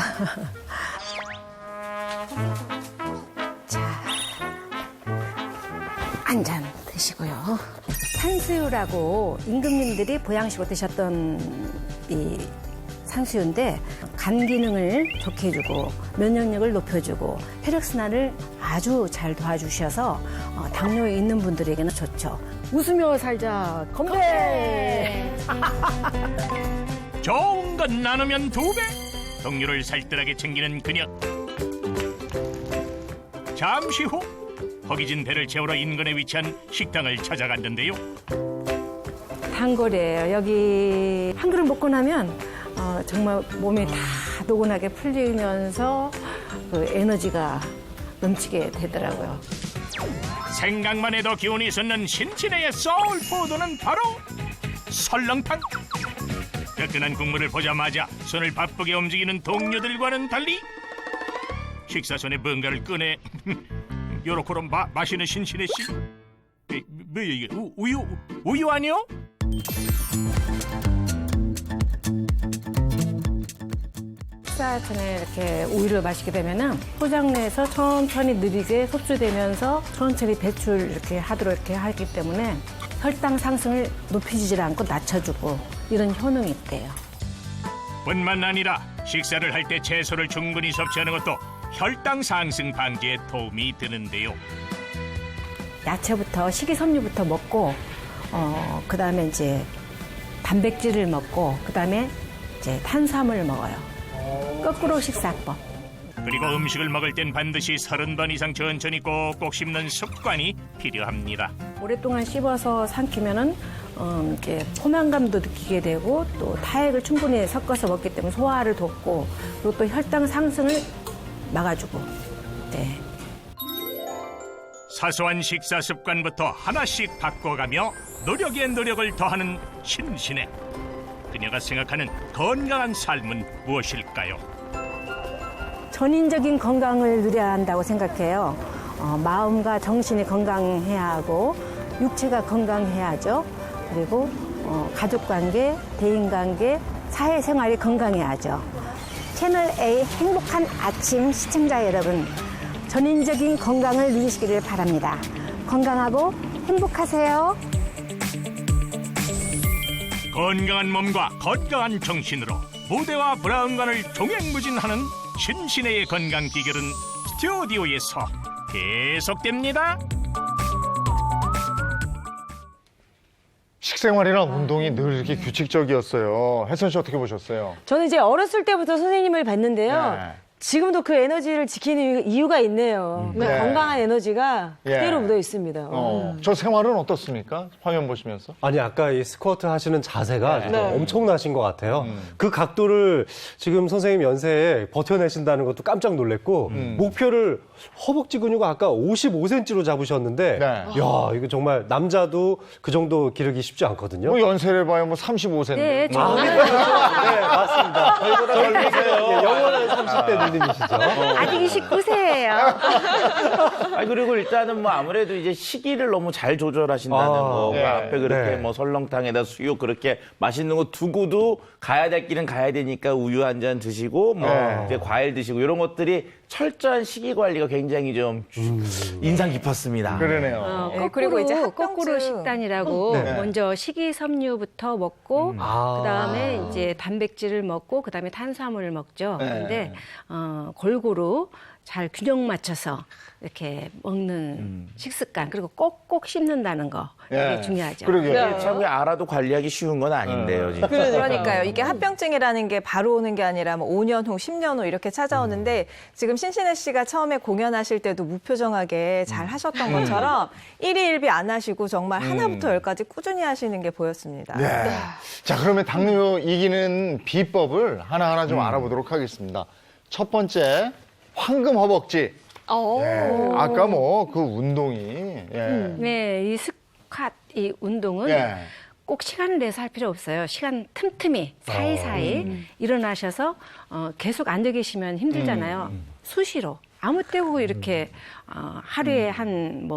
자, 한 잔 드시고요. 산수유라고 임금님들이 보양식으로 드셨던 이 산수유인데 간 기능을 좋게 해주고 면역력을 높여주고 혈액순환을 아주 잘 도와주셔서 당뇨 있는 분들에게는 좋죠. 웃으며 살자. 건배! 좋은 건 나누면 2배. 동료를 살뜰하게 챙기는 그녀. 잠시 후 허기진 배를 채우러 인근에 위치한 식당을 찾아갔는데요. 단거리예요. 여기 한 그릇 먹고 나면 정말 몸이 다 노곤하게 풀리면서 그 에너지가 넘치게 되더라고요. 생각만 해도 기운이 솟는 신진해의 소울푸드는 바로 설렁탕. 뜨끈한 국물을 보자마자 손을 바쁘게 움직이는 동료들과는 달리 식사 전에 뭔가를 꺼내 요렇게로 마시는 신신혜 씨. 뭐야 이게 우유 아니요? 식사 전에 이렇게 우유를 마시게 되면은 포장 내에서 천천히 느리게 흡수되면서 천천히 배출 이렇게 하도록 이렇게 하기 때문에 혈당 상승을 높이질 않고 낮춰주고 이런 효능이 있대요. 뿐만 아니라 식사를 할 때 채소를 충분히 섭취하는 것도 혈당 상승 방지에 도움이 되는데요. 야채부터 식이섬유부터 먹고 그다음에 이제 단백질을 먹고 그다음에 이제 탄수화물을 먹어요. 거꾸로 식사법. 그리고 음식을 먹을 땐 반드시 30번 이상 천천히 꼭꼭 씹는 습관이 필요합니다. 오랫동안 씹어서 삼키면은 이렇게 포만감도 느끼게 되고 또 타액을 충분히 섞어서 먹기 때문에 소화를 돕고 그리고 또 혈당 상승을 막아주고. 네. 사소한 식사 습관부터 하나씩 바꿔가며 노력에 노력을 더하는 신신혜. 그녀가 생각하는 건강한 삶은 무엇일까요? 전인적인 건강을 누려야 한다고 생각해요. 마음과 정신이 건강해야 하고 육체가 건강해야죠. 그리고 가족관계, 대인관계, 사회생활이 건강해야죠. 채널A 행복한 아침 시청자 여러분, 전인적인 건강을 누리시기를 바랍니다. 건강하고 행복하세요. 건강한 몸과 건강한 정신으로 무대와 브라운관을 종횡무진하는 신신혜의 건강 비결은 스튜디오에서 계속됩니다. 식생활이랑 운동이 늘 이렇게 규칙적이었어요. 혜선 씨 어떻게 보셨어요? 저는 이제 어렸을 때부터 선생님을 봤는데요. 네. 지금도 그 에너지를 지키는 이유가 있네요. 네. 건강한 에너지가 그대로 예. 묻어 있습니다. 저 생활은 어떻습니까? 화면 보시면서. 아니 아까 이 스쿼트 하시는 자세가 네. 또 엄청나신 것 같아요. 그 각도를 지금 선생님 연세에 버텨내신다는 것도 깜짝 놀랐고 목표를 허벅지 근육을 아까 55cm로 잡으셨는데 네. 야 이거 정말 남자도 그 정도 기르기 쉽지 않거든요. 뭐 연세를 봐요, 뭐 35세인데. 네, 네, 맞습니다. 저희보다 젊으세요. 영원한 30대 누님이시죠. 아직 29세예요. 그리고 일단은 뭐 아무래도 이제 시기를 너무 잘 조절하신다는 거. 네. 앞에 그렇게 네. 뭐 설렁탕에다 수육 그렇게 맛있는 거 두고도 가야 될 길은 가야 되니까 우유 한 잔 드시고 뭐 네. 이제 과일 드시고 이런 것들이 철저한 시기 관리가 굉장히 좀 인상 깊었습니다. 그러네요. 네, 그리고 이제 거꾸로 합병증. 식단이라고 네. 먼저 식이섬유부터 먹고 그다음에 이제 단백질을 먹고 그다음에 탄수화물을 먹죠. 네. 그런데 골고루 잘 균형 맞춰서 이렇게 먹는 식습관 그리고 꼭꼭 씹는다는 거 이게 예. 중요하죠. 그러게요. 참 알아도 관리하기 쉬운 건 아닌데요. 진짜. 그러니까요. 이게 합병증이라는 게 바로 오는 게 아니라 뭐 5년 후, 10년 후 이렇게 찾아오는데 지금 신신혜 씨가 처음에 공연하실 때도 무표정하게 잘 하셨던 것처럼 일희일비 안 하시고 정말 하나부터 열까지 꾸준히 하시는 게 보였습니다. 네. 자, 그러면 당뇨 이기는 비법을 하나하나 좀 알아보도록 하겠습니다. 첫 번째, 황금 허벅지. 예. 아까 뭐 그 운동이. 예. 네, 이 이 운동은 예. 꼭 시간을 내서 할 필요 없어요. 시간 틈틈이 사이사이 일어나셔서 계속 앉아 계시면 힘들잖아요. 수시로 아무 때고 이렇게 하루에 한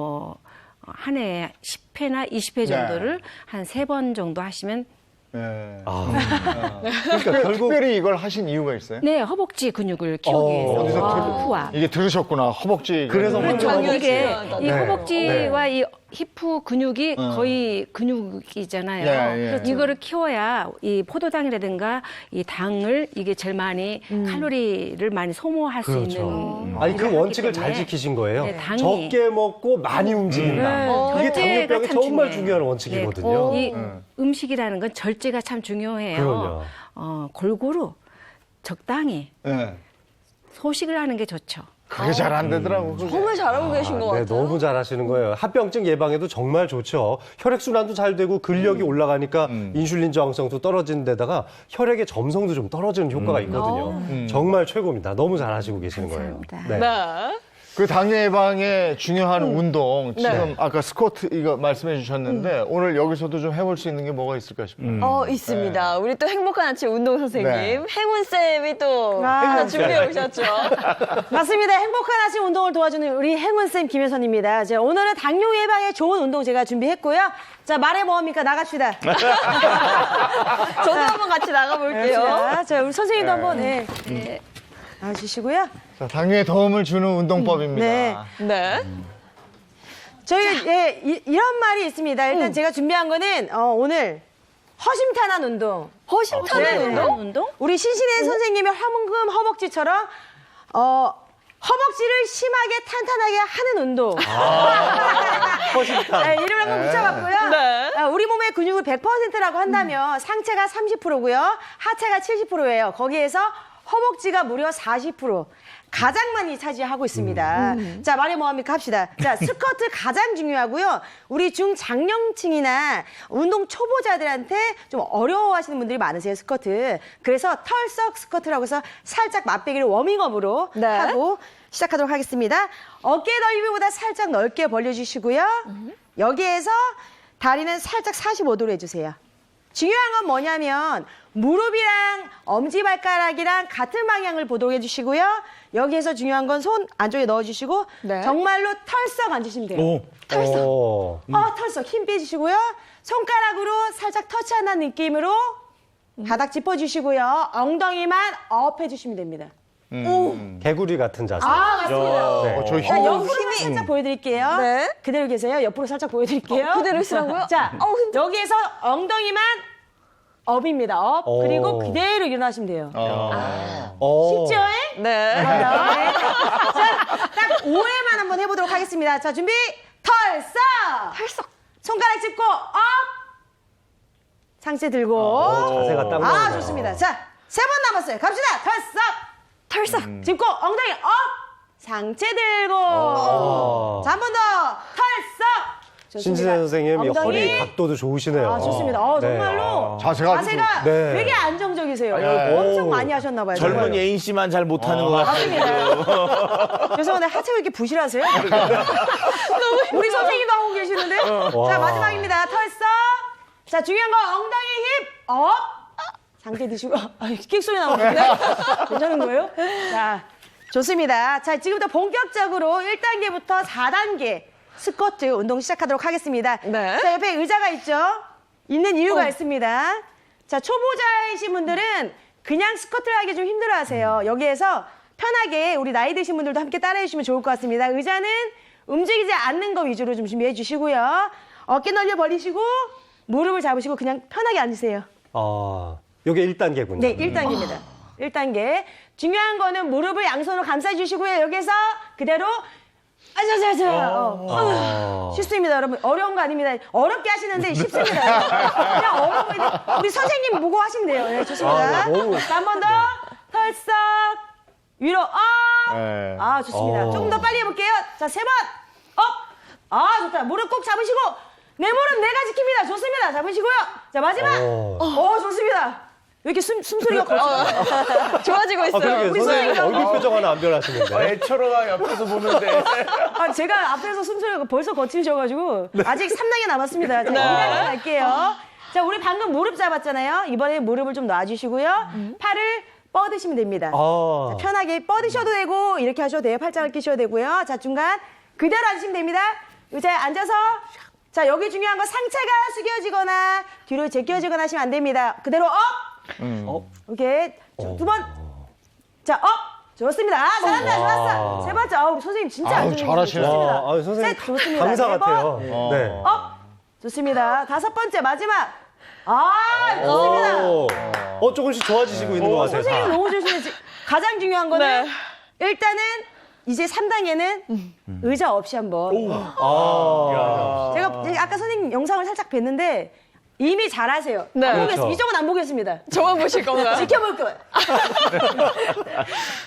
해에 10회나 20회 정도를 한 3번 정도 하시면 네. 그러니까 결국 특별히 이걸 하신 이유가 있어요? 네, 허벅지 근육을 키우기 위해서 어디서 후와. 이게 들으셨구나. 허벅지. 그래서 그렇죠. 혼자 이게 이 네. 허벅지와 이 히프 근육이 거의 근육이잖아요. 예, 예. 이거를 키워야 이 포도당이라든가 이 당을 이게 제일 많이 칼로리를 많이 소모할 수 그렇죠. 있는. 아니 그 일을 하기 원칙을 잘 때문에 지키신 거예요. 네, 당이- 적게 먹고 많이 움직인다. 이게 절제가 당뇨병에 참 정말 중요해요. 중요한 원칙이거든요. 이 음식이라는 건 절제가 참 중요해요. 그럼요. 골고루 적당히 네. 소식을 하는 게 좋죠. 그게 잘 안 되더라고. 그게. 정말 잘하고 계신 것 네, 같아요. 너무 잘하시는 거예요. 합병증 예방에도 정말 좋죠. 혈액순환도 잘 되고 근력이 올라가니까 인슐린 저항성도 떨어지는 데다가 혈액의 점성도 좀 떨어지는 효과가 있거든요. 정말 최고입니다. 너무 잘하시고 계시는 거예요. 감사합니다. 네. 그 당뇨 예방에 중요한 운동 지금 아까 스쿼트 이거 말씀해 주셨는데 오늘 여기서도 좀 해볼 수 있는 게 뭐가 있을까 싶어요. 있습니다. 우리 또 행복한 아침 운동 선생님 네. 행운쌤이 또 하나 준비해 오셨죠. 맞습니다. 행복한 아침 운동을 도와주는 우리 행운쌤 김혜선입니다. 자, 오늘은 당뇨 예방에 좋은 운동 제가 준비했고요. 자, 말해 뭐합니까? 나갑시다. 저도 한번 같이 나가볼게요. 자, 우리 선생님도 한번 나와주시고요. 자, 당뇨에 도움을 주는 운동법입니다. 네. 네. 저희 이런 말이 있습니다. 일단 제가 준비한 거는 오늘 허심탄회한 운동. 허심탄회한 네. 운동? 우리 신신혜 선생님의 황금 허벅지처럼 허벅지를 심하게 탄탄하게 하는 운동. 허심탄. 네, 이름을 한번 붙여봤고요. 네. 우리 몸의 근육을 100%라고 한다면 상체가 30%고요. 하체가 70%예요. 거기에서 허벅지가 무려 40%. 가장 많이 차지하고 있습니다. 자, 말해 뭐합니까? 합시다. 자, 스쿼트 가장 중요하고요. 우리 중장년층이나 운동 초보자들한테 좀 어려워하시는 분들이 많으세요, 스쿼트. 그래서 털썩 스쿼트라고 해서 살짝 맛배기를 워밍업으로 네. 하고 시작하도록 하겠습니다. 어깨 넓이보다 살짝 넓게 벌려주시고요. 여기에서 다리는 살짝 45도로 해주세요. 중요한 건 뭐냐면 무릎이랑 엄지발가락이랑 같은 방향을 보도록 해주시고요. 여기에서 중요한 건 손 안쪽에 넣어주시고 네. 정말로 털썩 앉으시면 돼요. 털썩 힘 빼주시고요. 손가락으로 살짝 터치하는 느낌으로 바닥 짚어주시고요. 엉덩이만 업 해주시면 됩니다. 개구리 같은 자세. 맞습니다. 네. 저 자, 힘. 옆으로만 살짝 보여드릴게요. 네. 그대로 계세요. 옆으로 살짝 보여드릴게요. 그대로 있으라고요? 자, 여기에서 엉덩이만 업입니다. 업. 그리고 그대로 일어나시면 돼요. 쉽죠? 네. 자, 딱 5회만 한번 해보도록 하겠습니다. 자, 준비. 털썩. 손가락 짚고 업. 상체 들고. 자세가 딱 나오네요. 좋습니다. 자, 3번 남았어요. 갑시다. 털썩. 짚고 엉덩이 업. 상체 들고. 자, 한 번 더. 털썩. 신진혜 선생님 이 엉덩이. 허리 각도도 좋으시네요. 좋습니다. 정말로 자세가 아주 네. 되게 안정적이세요. 엄청 많이 하셨나 봐요. 젊은 정말. 예인 씨만 잘 못하는 것 같아요. 죄송한데 하체가 이렇게 부실하세요? 우리 선생님도 하고 계시는데? 자, 마지막입니다. 털썩. 자, 중요한 거 엉덩이 힙 업. 상체 드시고 킥 소리 나오는데 괜찮은 거예요? 자, 좋습니다. 자, 지금부터 본격적으로 1단계부터 4단계 스쿼트 운동 시작하도록 하겠습니다. 네. 자, 옆에 의자가 있죠? 있는 이유가 있습니다. 자, 초보자이신 분들은 그냥 스쿼트를 하기 좀 힘들어 하세요. 여기에서 편하게 우리 나이 드신 분들도 함께 따라해 주시면 좋을 것 같습니다. 의자는 움직이지 않는 거 위주로 좀 준비해 주시고요. 어깨 넓게 벌리시고 무릎을 잡으시고 그냥 편하게 앉으세요. 요게 1단계군요. 네, 1단계입니다. 1단계. 중요한 거는 무릎을 양손으로 감싸주시고요. 여기서 그대로 쉽습니다, 여러분. 어려운 거 아닙니다. 어렵게 하시는데 쉽습니다. 그냥 어려운 거 우리 선생님 보고 하시면 돼요. 네, 좋습니다. 자, 한 번 더. 털썩. 위로 업. 네. 좋습니다. 조금 더 빨리 해볼게요. 자, 3번. 업. 좋다. 무릎 꼭 잡으시고 내 무릎 내가 지킵니다. 좋습니다. 잡으시고요. 자, 마지막. 좋습니다. 왜 이렇게 숨소리가 거쳐요? 좋아지고 있어요. 그러게요. 우리 선생님 선생님도 얼굴 표정 하나 안 변하시는데. 애처로가 옆에서 보는데. 제가 앞에서 숨소리가 벌써 거치셔가지고 아직 3단계 남았습니다. 자, 2단계 갈게요. 자, 우리 방금 무릎 잡았잖아요. 이번에 무릎을 좀 놔주시고요. 팔을 뻗으시면 됩니다. 자, 편하게 뻗으셔도 되고 이렇게 하셔도 돼요. 팔짱을 끼셔도 되고요. 자, 중간 그대로 앉으시면 됩니다. 의자에 앉아서 자, 여기 중요한 건 상체가 숙여지거나 뒤로 제껴지거나 하시면 안 됩니다. 그대로 업! 오케이. 두 번. 자, 업! 좋습니다. 아, 잘한다. 좋았어. 세 번째. 우리 선생님 진짜 아우, 안정적이시네요. 잘하시네. 좋습니다. 선생님 셋, 좋습니다. 강사 네 번. 같아요. 네. 업! 좋습니다. 다섯 번째, 마지막. 좋습니다. 조금씩 좋아지시고 있는 것 같아요. 선생님 다. 너무 조심해서 가장 중요한 거는 일단은 이제 3단계는 의자 없이 한번. 제가 아까 선생님 영상을 살짝 뵀는데 이미 잘하세요. 네. 안 보겠습니다. 그렇죠. 이쪽은 안 보겠습니다. 저만 보실 건가요? 지켜볼 거예요.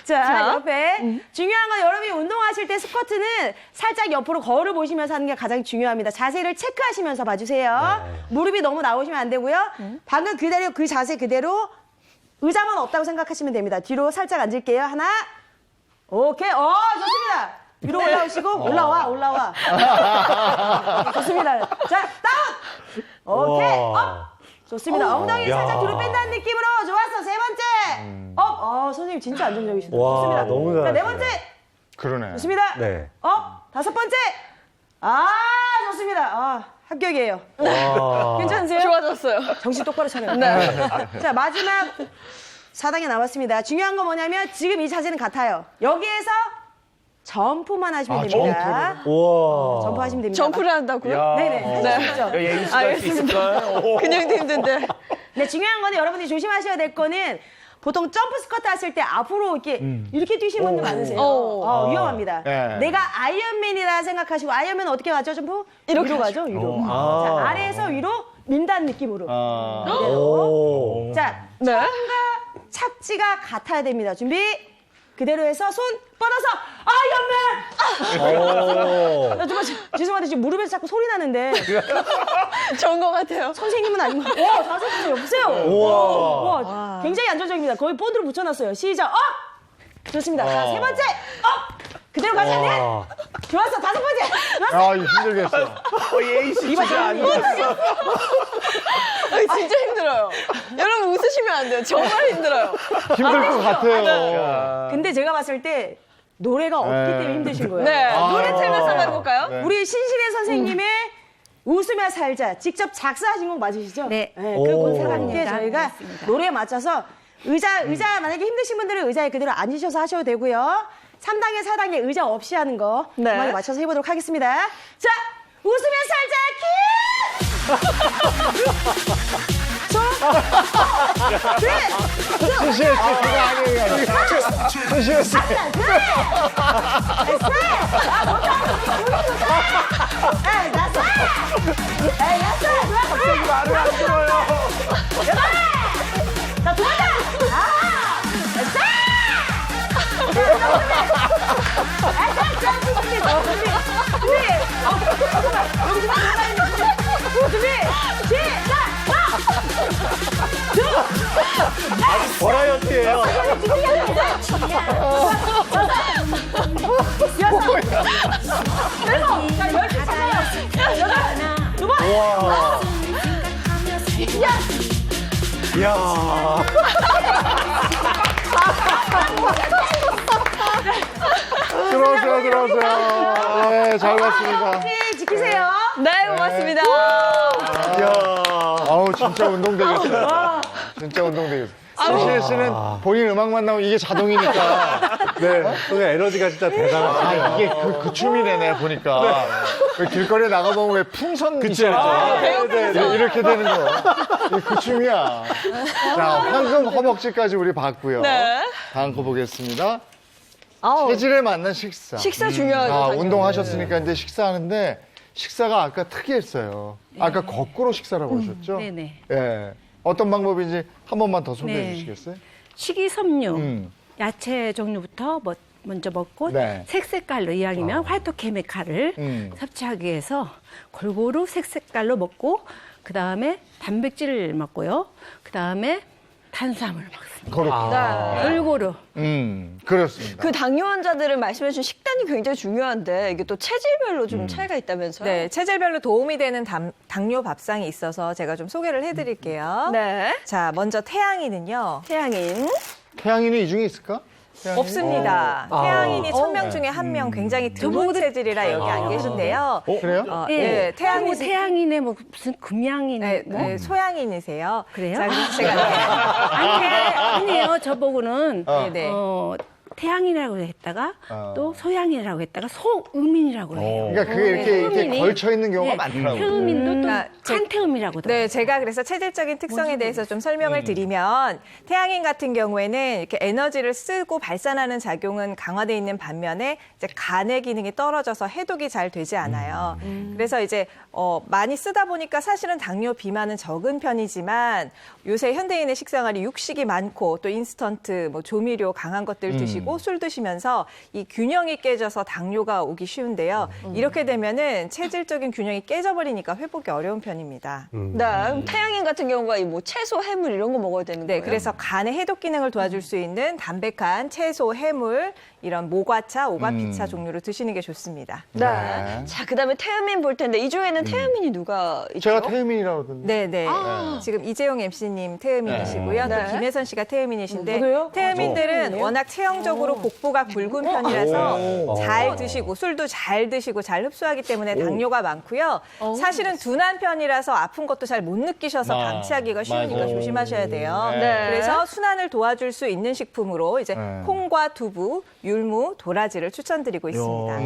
자, 옆에 중요한 건 여러분이 운동하실 때 스쿼트는 살짝 옆으로 거울을 보시면서 하는 게 가장 중요합니다. 자세를 체크하시면서 봐주세요. 무릎이 너무 나오시면 안 되고요. 방금 그대로 그 자세 그대로 의자만 없다고 생각하시면 됩니다. 뒤로 살짝 앉을게요. 하나, 오케이, 좋습니다. 위로 올라오시고 올라와. 좋습니다. 자, 다운. 오케이, 업. 좋습니다. 엉덩이 살짝 뒤로 뺀다는 느낌으로 좋았어. 세 번째. 업. 선생님 진짜 안정적이시다. 와, 좋습니다. 너무 자, 네 잘하시네요. 번째. 그러네. 좋습니다. 네. 다섯 번째. 좋습니다. 합격이에요. 와. 괜찮으세요? 좋아졌어요. 정신 똑바로 차려요. 네. 자, 마지막 4단계 남았습니다. 중요한 건 뭐냐면 지금 이 자세는 같아요. 여기에서 점프만 하시면 됩니다. 우와. 점프하시면 됩니다. 점프를 한다고요? 네네. 할 수 있죠. 예인 씨가 할 수 있을까요? 그냥도 힘든데. 네, 중요한 거는 여러분들이 조심하셔야 될 거는 보통 점프 스쿼트 하실 때 앞으로 이렇게 뛰시는 분들 많으세요. 위험합니다. 네. 내가 아이언맨이라 생각하시고 아이언맨은 어떻게 가죠? 점프? 이렇게 위로 가죠? 위로. 아. 자, 아래에서 위로 민다는 느낌으로. 아. 그대로. 자, 네. 처음과 착지가 같아야 됩니다. 준비. 그대로 해서 손 뻗어서 아이언맨! 정말 죄송한데 지금 무릎에서 자꾸 소리 나는데 좋은 것 같아요. 선생님은 아니고 자세 보세요. 보세요. 와, 굉장히 안정적입니다. 거의 본드로 붙여놨어요. 시작. 좋습니다. 자, 세 번째. 그대로 가자. 넷. 좋았어. 다섯 번째. 좋았어. 이거 힘들겠어. 예인 씨 진짜 안 됐어. 진짜 힘들어요. 여러분 웃으시면 안 돼요. 정말 힘들어요. 힘들 것 같아요. 근데 제가 봤을 때 노래가 없기 때문에 힘드신 거예요. 네. 노래 틀면서 한번 해볼까요? 네. 우리 신실의 선생님의 웃으며 살자 직접 작사하신 곡 맞으시죠? 네. 그 곡과 함께 맞습니다. 저희가 맞습니다. 노래에 맞춰서 의자 만약에 힘드신 분들은 의자에 그대로 앉으셔서 하셔도 되고요. 3단계, 4단계 의자 없이 하는 거 네. 음악에 맞춰서 해보도록 하겠습니다. 자, 웃으며 살자 수시에 씨, 그거 아니에요. 수시에 씨. 갑자기 말을 안 들어요. 자, 두 번째! 버라이어티예요. 이야. 들어오세요. 네, 잘 봤습니다. 지키세요. 네, 고맙습니다. 이야. 아우, 진짜 운동되겠어요. 진짜 운동되겠어요. 수시에 씨는 본인 음악만 나오면 이게 자동이니까. 네. 선생님 에너지가 진짜 대단하시네요. 이게 그 춤이네, 내가 보니까. 그 길거리에 나가보면 왜 풍선 있잖아요. 이렇게 되는 거. 그 춤이야. 자, 황금 허벅지까지 우리 봤고요. 네. 다음 거 보겠습니다. 아우, 체질에 맞는 식사. 식사 중요하죠. 당연히. 운동하셨으니까 이제 식사하는데 식사가 아까 특이했어요. 아까 거꾸로 식사라고 하셨죠? 네네. 예. 어떤 방법인지 한 번만 더 소개해 네. 주시겠어요? 식이섬유, 야채 종류부터 먼저 먹고 네. 색색깔로 이왕이면 화이토케미칼을 섭취하기 위해서 골고루 색색깔로 먹고 그 다음에 단백질을 먹고요. 그 다음에 탄수화물을 먹습니다. 그렇게. 골고루. 그렇습니다. 그 당뇨 환자들은 말씀해주신 식단이 굉장히 중요한데 이게 또 체질별로 좀 차이가 있다면서요? 네, 체질별로 도움이 되는 당뇨 밥상이 있어서 제가 좀 소개를 해드릴게요. 네. 자, 먼저 태양이는요. 태양인. 태양인이 이 중에 있을까? 태양인이? 없습니다. 태양인이 1000명 중에 1명 굉장히 드문 체질이라 여기 안 계신데요. 그래요? 네, 태양인 태양인의 뭐 무슨 금양인 네, 뭐? 네, 소양인이세요. 그래요? 자, 그래서 제가 아니에요. 저보고는 네. 태양이라고 했다가 또 소양이라고 했다가 소음인이라고 해요. 그러니까 그게 이렇게 태음인이, 걸쳐 있는 경우가 많더라고요. 태음인도 또 아, 찬태음이라고도. 네, 제가 그래서 체질적인 특성에 대해서 좀 설명을 드리면 태양인 같은 경우에는 이렇게 에너지를 쓰고 발산하는 작용은 강화돼 있는 반면에 이제 간의 기능이 떨어져서 해독이 잘 되지 않아요. 그래서 이제 많이 쓰다 보니까 사실은 당뇨 비만은 적은 편이지만 요새 현대인의 식생활이 육식이 많고 또 인스턴트 뭐 조미료 강한 것들 드시고 술 드시면서 이 균형이 깨져서 당뇨가 오기 쉬운데요. 이렇게 되면은 체질적인 균형이 깨져버리니까 회복이 어려운 편입니다. 네, 그럼 태양인 같은 경우가 이 뭐 채소, 해물 이런 거 먹어야 되는 네, 거예요? 그래서 간의 해독 기능을 도와줄 수 있는 담백한 채소, 해물, 이런 모과차, 오가피차 종류를 드시는 게 좋습니다. 네. 자, 그다음에 태음인 볼 텐데 이 중에는 태음인이 누가 있죠? 제가 태음인이라고 그러던데. 네. 지금 이재용 MC님 태음인이시고요. 네. 또 김혜선 씨가 태음인이신데 그래요? 태음인들은 워낙 체형적으로 복부가 굵은 편이라서 잘 드시고 술도 잘 드시고 잘 흡수하기 때문에 당뇨가 많고요. 사실은 둔한 편이라서 아픈 것도 잘 못 느끼셔서 방치하기가 쉬우니까 맞아요. 조심하셔야 돼요. 네. 그래서 순환을 도와줄 수 있는 식품으로 이제 콩과 두부, 율무, 도라지를 추천드리고 있습니다.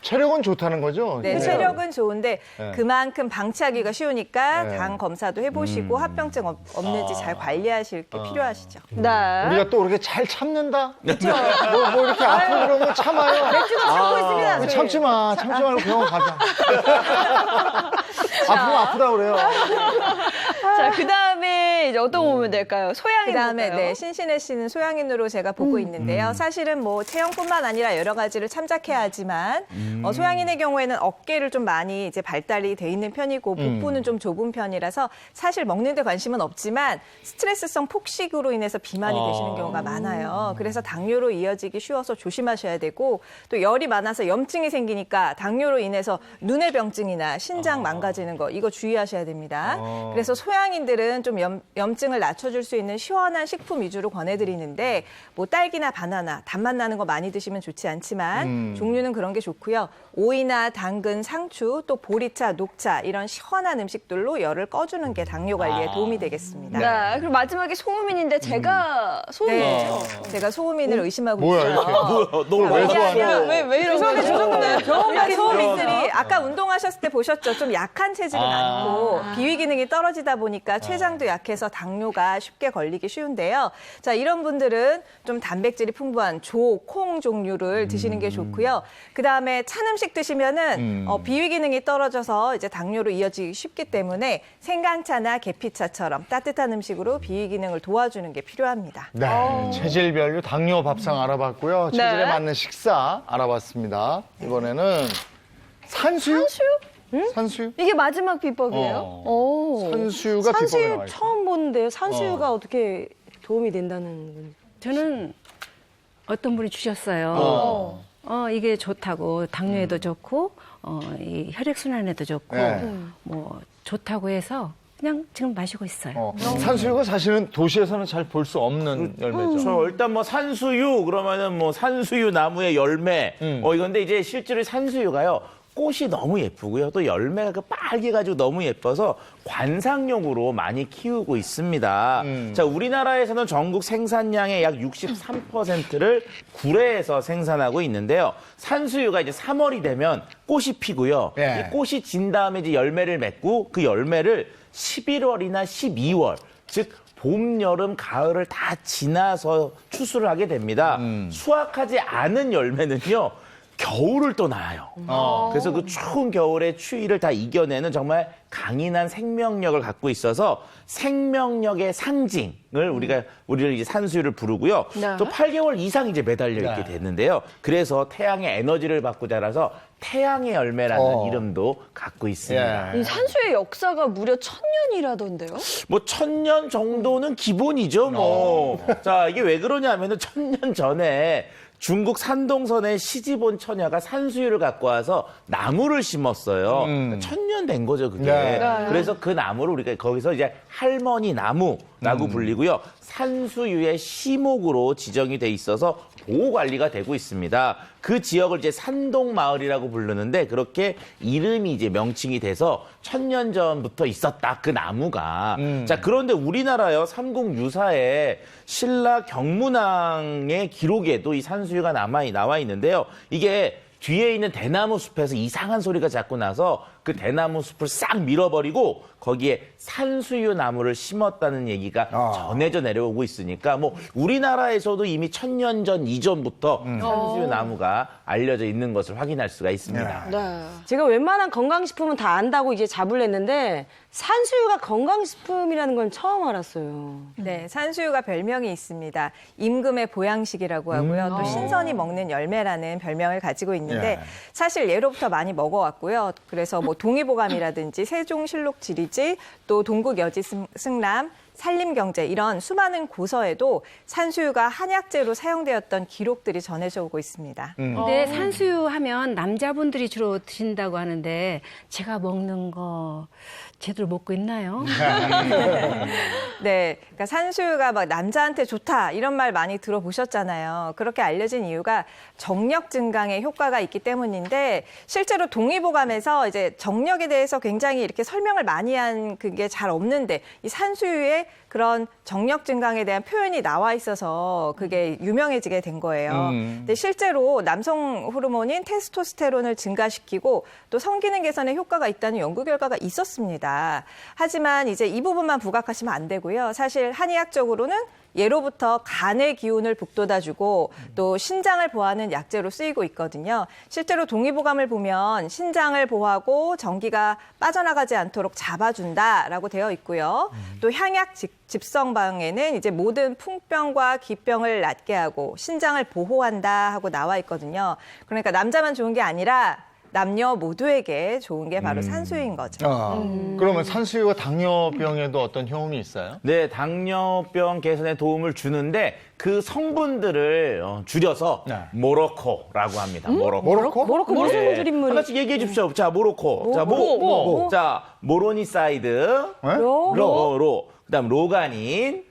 체력은 좋다는 거죠? 네, 체력은 좋은데 그만큼 방치하기가 쉬우니까 네. 당 검사도 해보시고 합병증 없는지 잘 관리하실 게 필요하시죠. 네. 우리가 또 그렇게 잘 참는다? 그렇죠. 뭐 이렇게 아프고 그러면 참아요. 참고 있습니다. 저희. 참지 말고 병원 가자. 아프면 아프다 그래요. 자, 그다음에 이제 어떤 거 보면 될까요? 소양인 그다음에 볼까요? 네, 신신혜 씨는 소양인으로 제가 보고 있는데요. 사실은 뭐 체형뿐만 아니라 여러 가지를 참작해야 하지만 소양인의 경우에는 어깨를 좀 많이 이제 발달이 돼 있는 편이고 복부는 좀 좁은 편이라서 사실 먹는 데 관심은 없지만 스트레스성 폭식으로 인해서 비만이 되시는 경우가 많아요. 그래서 당뇨로 이어지기 쉬워서 조심하셔야 되고 또 열이 많아서 염증이 생기니까 당뇨로 인해서 눈의 병증이나 신장 망가지는 거 이거 주의하셔야 됩니다. 그래서 소양인들은 좀 염증을 낮춰줄 수 있는 시원한 식품 위주로 권해드리는데 뭐 딸기나 바나나 단맛 나는 거 많이 드시면 좋지 않지만 종류는 그런 게 좋고요. 오이나 당근, 상추, 또 보리차, 녹차 이런 시원한 음식들로 열을 꺼주는 게 당뇨 관리에 도움이 되겠습니다. 네. 그리고 마지막에 소음인인데 제가 소음인이죠? 제가 소음인을 의심하고 뭐야, 있어요. 이렇게. 너 왜 좋아하냐? 왜 이런 거예요? 그러니까 소음인들이 아까 운동하셨을 때 보셨죠? 좀 약한 체질은 않고 비위 기능이 떨어지다 보니까 췌장도 약해서 당뇨가 쉽게 걸리기 쉬운데요. 자, 이런 분들은 좀 단백질이 풍부한 조, 콩 종류를 드시는 게 좋고요. 그다음에 찬 음식 드시면은 비위 기능이 떨어져서 이제 당뇨로 이어지기 쉽기 때문에 생강차나 계피차처럼 따뜻한 음식으로 비위 기능을 도와주는 게 필요합니다. 네, 체질별로 당뇨 밥상 알아봤고요. 체질에 네. 맞는 식사 알아봤습니다. 이번에는 산수유? 산수유? 이게 마지막 비법이에요? 오. 산수유가 비법에 산수유 나와 있어요. 처음 보는데요. 산수유가 어떻게 도움이 된다는 건. 저는 어떤 분이 주셨어요. 이게 좋다고 당뇨에도 좋고 이 혈액 순환에도 좋고 네. 뭐 좋다고 해서 그냥 지금 마시고 있어요. 산수유가 사실은 도시에서는 잘 볼 수 없는 열매죠. 저 일단 뭐 산수유 그러면은 뭐 산수유 나무의 열매 이건데 이제 실제로 산수유가요 꽃이 너무 예쁘고요 또 열매가 그 빨개가지고 너무 예뻐서 관상용으로 많이 키우고 있습니다. 자 우리나라에서는 전국 생산량의 약 63%를 구례에서 생산하고 있는데요. 산수유가 이제 3월이 되면 꽃이 피고요. 예. 이 꽃이 진 다음에 이제 열매를 맺고 그 열매를 11월이나 12월 즉 봄, 여름, 가을을 다 지나서 추수를 하게 됩니다. 수확하지 않은 열매는요. 겨울을 또 낳아요. 그래서 그 추운 겨울의 추위를 다 이겨내는 정말 강인한 생명력을 갖고 있어서 생명력의 상징을 우리를 이제 산수유를 부르고요. 또 8개월 이상 이제 매달려 있게 됐는데요. 그래서 태양의 에너지를 받고 자라서 태양의 열매라는 이름도 갖고 있습니다. 이 산수의 역사가 무려 1000년이라던데요? 뭐 1000년 정도는 기본이죠. 뭐. 자, 이게 왜 그러냐면은 1000년 전에 중국 산동선에 시집 온 처녀가 산수유를 갖고 와서 나무를 심었어요. 천년 된 거죠, 그게. 네. 그래서 그 나무를 우리가 거기서 이제 할머니 나무라고 불리고요. 산수유의 시목으로 지정이 돼 있어서 보호 관리가 되고 있습니다. 그 지역을 이제 산동마을이라고 부르는데 그렇게 이름이 이제 명칭이 돼서 1000년 전부터 있었다, 그 나무가. 자, 그런데 우리나라요, 삼국유사에 신라 경문왕의 기록에도 이 산수유가 나와 있는데요. 이게 뒤에 있는 대나무 숲에서 이상한 소리가 자꾸 나서 그 대나무 숲을 싹 밀어버리고 거기에 산수유 나무를 심었다는 얘기가 전해져 내려오고 있으니까 뭐 우리나라에서도 이미 1000년 전 이전부터 산수유 나무가 알려져 있는 것을 확인할 수가 있습니다. 제가 웬만한 건강식품은 다 안다고 이제 잡을 냈는데 산수유가 건강식품이라는 건 처음 알았어요. 네, 산수유가 별명이 있습니다. 임금의 보양식이라고 하고요. 또 신선이 먹는 열매라는 별명을 가지고 있는데 사실 예로부터 많이 먹어왔고요. 그래서 뭐 동의보감이라든지 세종실록 지리지, 또 동국여지승람, 산림경제 이런 수많은 고서에도 산수유가 한약재로 사용되었던 기록들이 전해져 오고 있습니다. 근데 산수유 하면 남자분들이 주로 드신다고 하는데 제가 먹는 거 제대로 먹고 있나요? 네, 그러니까 산수유가 막 남자한테 좋다 이런 말 많이 들어보셨잖아요. 그렇게 알려진 이유가 정력 증강에 효과가 있기 때문인데 실제로 동의보감에서 이제 정력에 대해서 굉장히 이렇게 설명을 많이 한 그게 잘 없는데 이 산수유에 그런 정력 증강에 대한 표현이 나와 있어서 그게 유명해지게 된 거예요. 근데 실제로 남성 호르몬인 테스토스테론을 증가시키고 또 성기능 개선에 효과가 있다는 연구 결과가 있었습니다. 하지만 이제 이 부분만 부각하시면 안 되고요. 사실 한의학적으로는 예로부터 간의 기운을 북돋아주고 또 신장을 보호하는 약재로 쓰이고 있거든요. 실제로 동의보감을 보면 신장을 보호하고 전기가 빠져나가지 않도록 잡아준다라고 되어 있고요. 또 향약 집성방에는 이제 모든 풍병과 기병을 낫게 하고 신장을 보호한다 하고 나와 있거든요. 그러니까 남자만 좋은 게 아니라 남녀 모두에게 좋은 게 바로 산수유인 거죠. 그러면 산수유가 당뇨병에도 어떤 효험이 있어요? 네, 당뇨병 개선에 도움을 주는데 그 성분들을 줄여서 모로코라고 합니다. 모로코. 모로코 무슨 줄임말이? 하나씩 얘기해 주십시오. 자, 모로코. 자, 자, 모로니사이드. 로. 그다음 로가닌,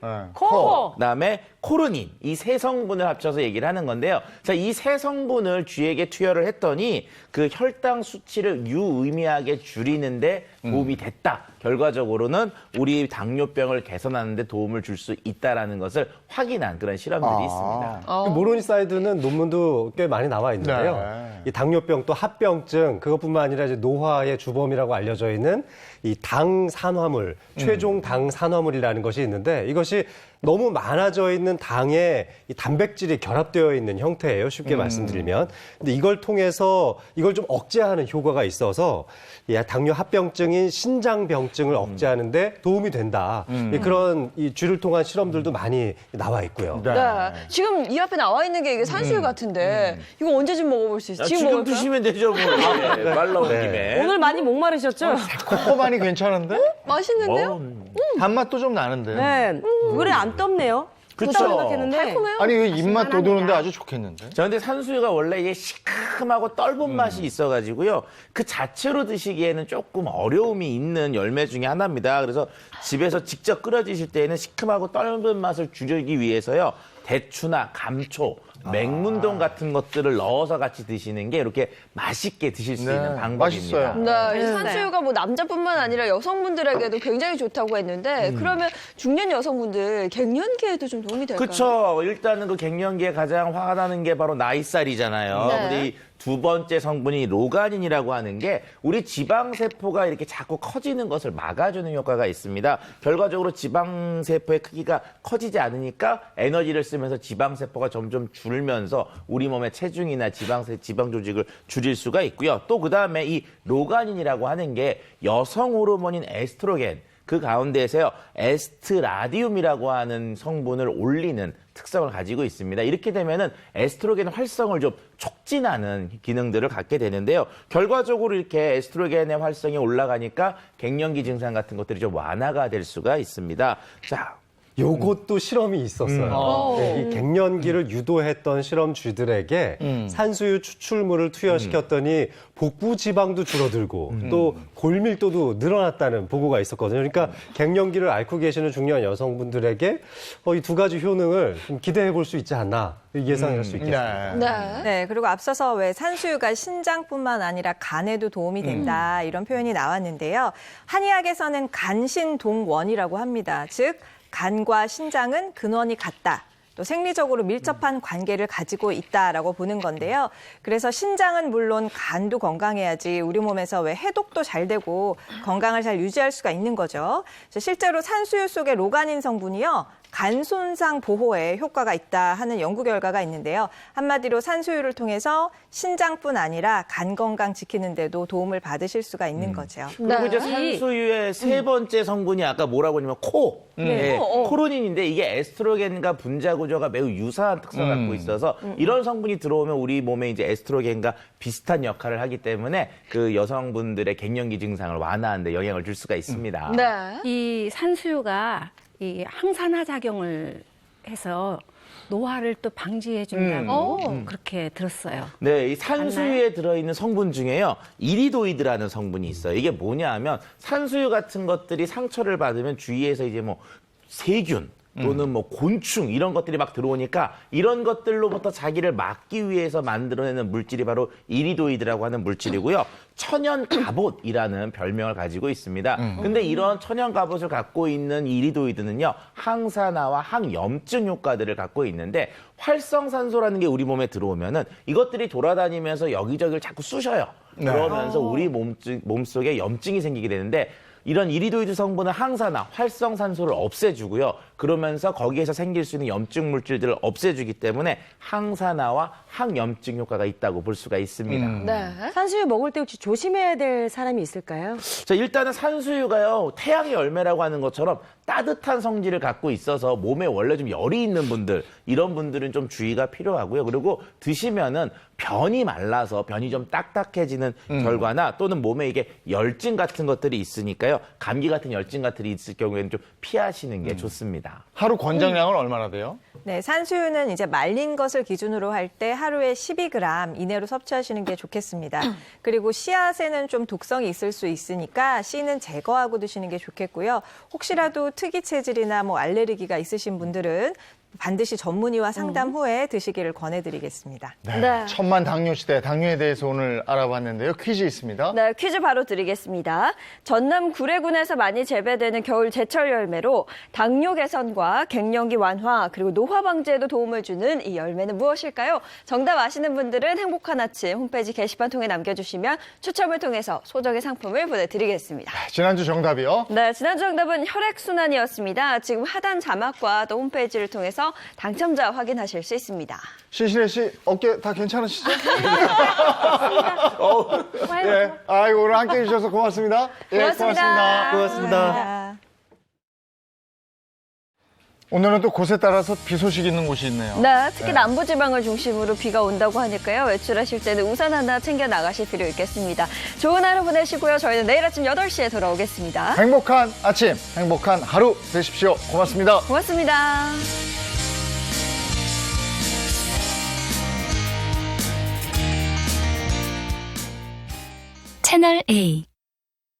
그다음에 코르닌, 이 세 성분을 합쳐서 얘기를 하는 건데요. 자, 이 세 성분을 쥐에게 투여를 했더니 그 혈당 수치를 유의미하게 줄이는데 도움이 됐다. 결과적으로는 우리 당뇨병을 개선하는 데 도움을 줄 수 있다라는 것을 확인한 그런 실험들이 있습니다. 모로니사이드는 논문도 꽤 많이 나와 있는데요. 이 당뇨병 또 합병증 그것뿐만 아니라 이제 노화의 주범이라고 알려져 있는 이 당산화물, 최종 당산화물이라는 것이 있는데 이것이 너무 많아져 있는 당에 이 단백질이 결합되어 있는 형태예요. 쉽게 말씀드리면. 근데 이걸 통해서 이걸 좀 억제하는 효과가 있어서 당뇨 합병증인 신장병증을 억제하는데 도움이 된다. 그런 이 쥐를 통한 실험들도 많이 나와 있고요. 네. 지금 이 앞에 나와 있는 게 이게 산수유 같은데 이거 언제쯤 먹어볼 수 있어요? 지금 먹을까요? 드시면 되죠, 뭐. 말 나온 김에. 오늘 많이 목마르셨죠? 코코반이 괜찮은데? 맛있는데요? 단맛도 좀 나는데. 네. 그래 안 떴네요. 그쵸. 생각했는데. 달콤해요? 아니, 이 입맛 돋우는데 아주 좋겠는데? 자, 근데 산수유가 원래 이게 시큼하고 떫은 맛이 있어가지고요. 그 자체로 드시기에는 조금 어려움이 있는 열매 중에 하나입니다. 그래서 집에서 직접 끓여 드실 때에는 시큼하고 떫은 맛을 줄이기 위해서요. 대추나 감초, 맹문동 같은 것들을 넣어서 같이 드시는 게 이렇게 맛있게 드실 수 있는 방법입니다. 맛있어요. 네, 이 산수유가 뭐 남자뿐만 아니라 여성분들에게도 굉장히 좋다고 했는데 그러면 중년 여성분들 갱년기에도 좀 도움이 될까요? 그렇죠. 일단은 그 갱년기에 가장 화가 나는 게 바로 나이살이잖아요. 네. 근데 이 두 번째 성분이 로가닌이라고 하는 게 우리 지방세포가 이렇게 자꾸 커지는 것을 막아주는 효과가 있습니다. 결과적으로 지방세포의 크기가 커지지 않으니까 에너지를 쓰면서 지방세포가 점점 줄면서 우리 몸의 체중이나 지방 조직을 줄일 수가 있고요. 또 그다음에 이 로가닌이라고 하는 게 여성 호르몬인 에스트로겐, 그 가운데에서요 에스트라디움이라고 하는 성분을 올리는 특성을 가지고 있습니다. 이렇게 되면은 에스트로겐 활성을 좀 촉진하는 기능들을 갖게 되는데요. 결과적으로 이렇게 에스트로겐의 활성이 올라가니까 갱년기 증상 같은 것들이 좀 완화가 될 수가 있습니다. 자, 요것도 실험이 있었어요. 네, 이 갱년기를 유도했던 실험쥐들에게 산수유 추출물을 투여시켰더니 복부 지방도 줄어들고 또 골밀도도 늘어났다는 보고가 있었거든요. 그러니까 갱년기를 앓고 계시는 중년 여성분들에게 이 두 가지 효능을 좀 기대해 볼 수 있지 않나 예상할 수 있겠습니다. 네, 그리고 앞서서 왜 산수유가 신장뿐만 아니라 간에도 도움이 된다 이런 표현이 나왔는데요. 한의학에서는 간신동원이라고 합니다. 즉 간과 신장은 근원이 같다. 또 생리적으로 밀접한 관계를 가지고 있다라고 보는 건데요. 그래서 신장은 물론 간도 건강해야지 우리 몸에서 왜 해독도 잘 되고 건강을 잘 유지할 수가 있는 거죠. 실제로 산수유 속의 로가닌 성분이요. 간 손상 보호에 효과가 있다 하는 연구 결과가 있는데요. 한마디로 산수유를 통해서 신장뿐 아니라 간 건강 지키는 데도 도움을 받으실 수가 있는 거죠. 그리고 이제 산수유의 세 번째 성분이 아까 뭐라고 하냐면 코르닌인데 이게 에스트로겐과 분자 구조가 매우 유사한 특성을 갖고 있어서 이런 성분이 들어오면 우리 몸에 이제 에스트로겐과 비슷한 역할을 하기 때문에 그 여성분들의 갱년기 증상을 완화하는 데 영향을 줄 수가 있습니다. 이 산수유가 이 항산화 작용을 해서 노화를 또 방지해 준다고 그렇게 들었어요. 네, 이 산수유에 들어있는 성분 중에요. 이리도이드라는 성분이 있어요. 이게 뭐냐 하면 산수유 같은 것들이 상처를 받으면 주위에서 이제 뭐 세균 또는 뭐 곤충 이런 것들이 막 들어오니까 이런 것들로부터 자기를 막기 위해서 만들어내는 물질이 바로 이리도이드라고 하는 물질이고요. 천연 갑옷이라는 별명을 가지고 있습니다. 근데 이런 천연 갑옷을 갖고 있는 이리도이드는요. 항산화와 항염증 효과들을 갖고 있는데 활성산소라는 게 우리 몸에 들어오면은 이것들이 돌아다니면서 여기저기를 자꾸 쑤셔요. 그러면서 우리 몸속에 염증이 생기게 되는데 이런 이리도이드 성분은 항산화, 활성산소를 없애주고요. 그러면서 거기에서 생길 수 있는 염증 물질들을 없애주기 때문에 항산화와 항염증 효과가 있다고 볼 수가 있습니다. 산수유 먹을 때 혹시 조심해야 될 사람이 있을까요? 자, 일단은 산수유가요, 태양의 열매라고 하는 것처럼 따뜻한 성질을 갖고 있어서 몸에 원래 좀 열이 있는 분들, 이런 분들은 좀 주의가 필요하고요. 그리고 드시면은 변이 말라서 변이 좀 딱딱해지는 결과나 또는 몸에 이게 열증 같은 것들이 있으니까요. 감기 같은 열증 같은 있을 경우에는 좀 피하시는 게 좋습니다. 하루 권장량은 얼마나 돼요? 네, 산수유는 이제 말린 것을 기준으로 할 때 하루에 12g 이내로 섭취하시는 게 좋겠습니다. 그리고 씨앗에는 좀 독성이 있을 수 있으니까 씨는 제거하고 드시는 게 좋겠고요. 혹시라도 특이 체질이나 뭐 알레르기가 있으신 분들은 반드시 전문의와 상담 후에 드시기를 권해드리겠습니다. 네. 천만 당뇨 시대 당뇨에 대해서 오늘 알아봤는데요. 퀴즈 있습니다. 네, 퀴즈 바로 드리겠습니다. 전남 구례군에서 많이 재배되는 겨울 제철 열매로 당뇨 개선과 갱년기 완화 그리고 노화 방지에도 도움을 주는 이 열매는 무엇일까요? 정답 아시는 분들은 행복한 아침 홈페이지 게시판 통해 남겨주시면 추첨을 통해서 소정의 상품을 보내드리겠습니다. 지난주 정답이요. 네, 지난주 정답은 혈액순환이었습니다. 지금 하단 자막과 또 홈페이지를 통해서 당첨자 확인하실 수 있습니다. 신신혜 씨 어깨 다 괜찮으시죠? 예, 아이고 오늘 함께해 주셔서 고맙습니다. 예, 고맙습니다. 고맙습니다. 오늘은 또 곳에 따라서 비 소식 있는 곳이 있네요. 네, 특히 남부지방을 중심으로 비가 온다고 하니까요. 외출하실 때는 우산 하나 챙겨 나가실 필요 있겠습니다. 좋은 하루 보내시고요. 저희는 내일 아침 8시에 돌아오겠습니다. 행복한 아침, 행복한 하루 되십시오. 고맙습니다. 고맙습니다. 채널 A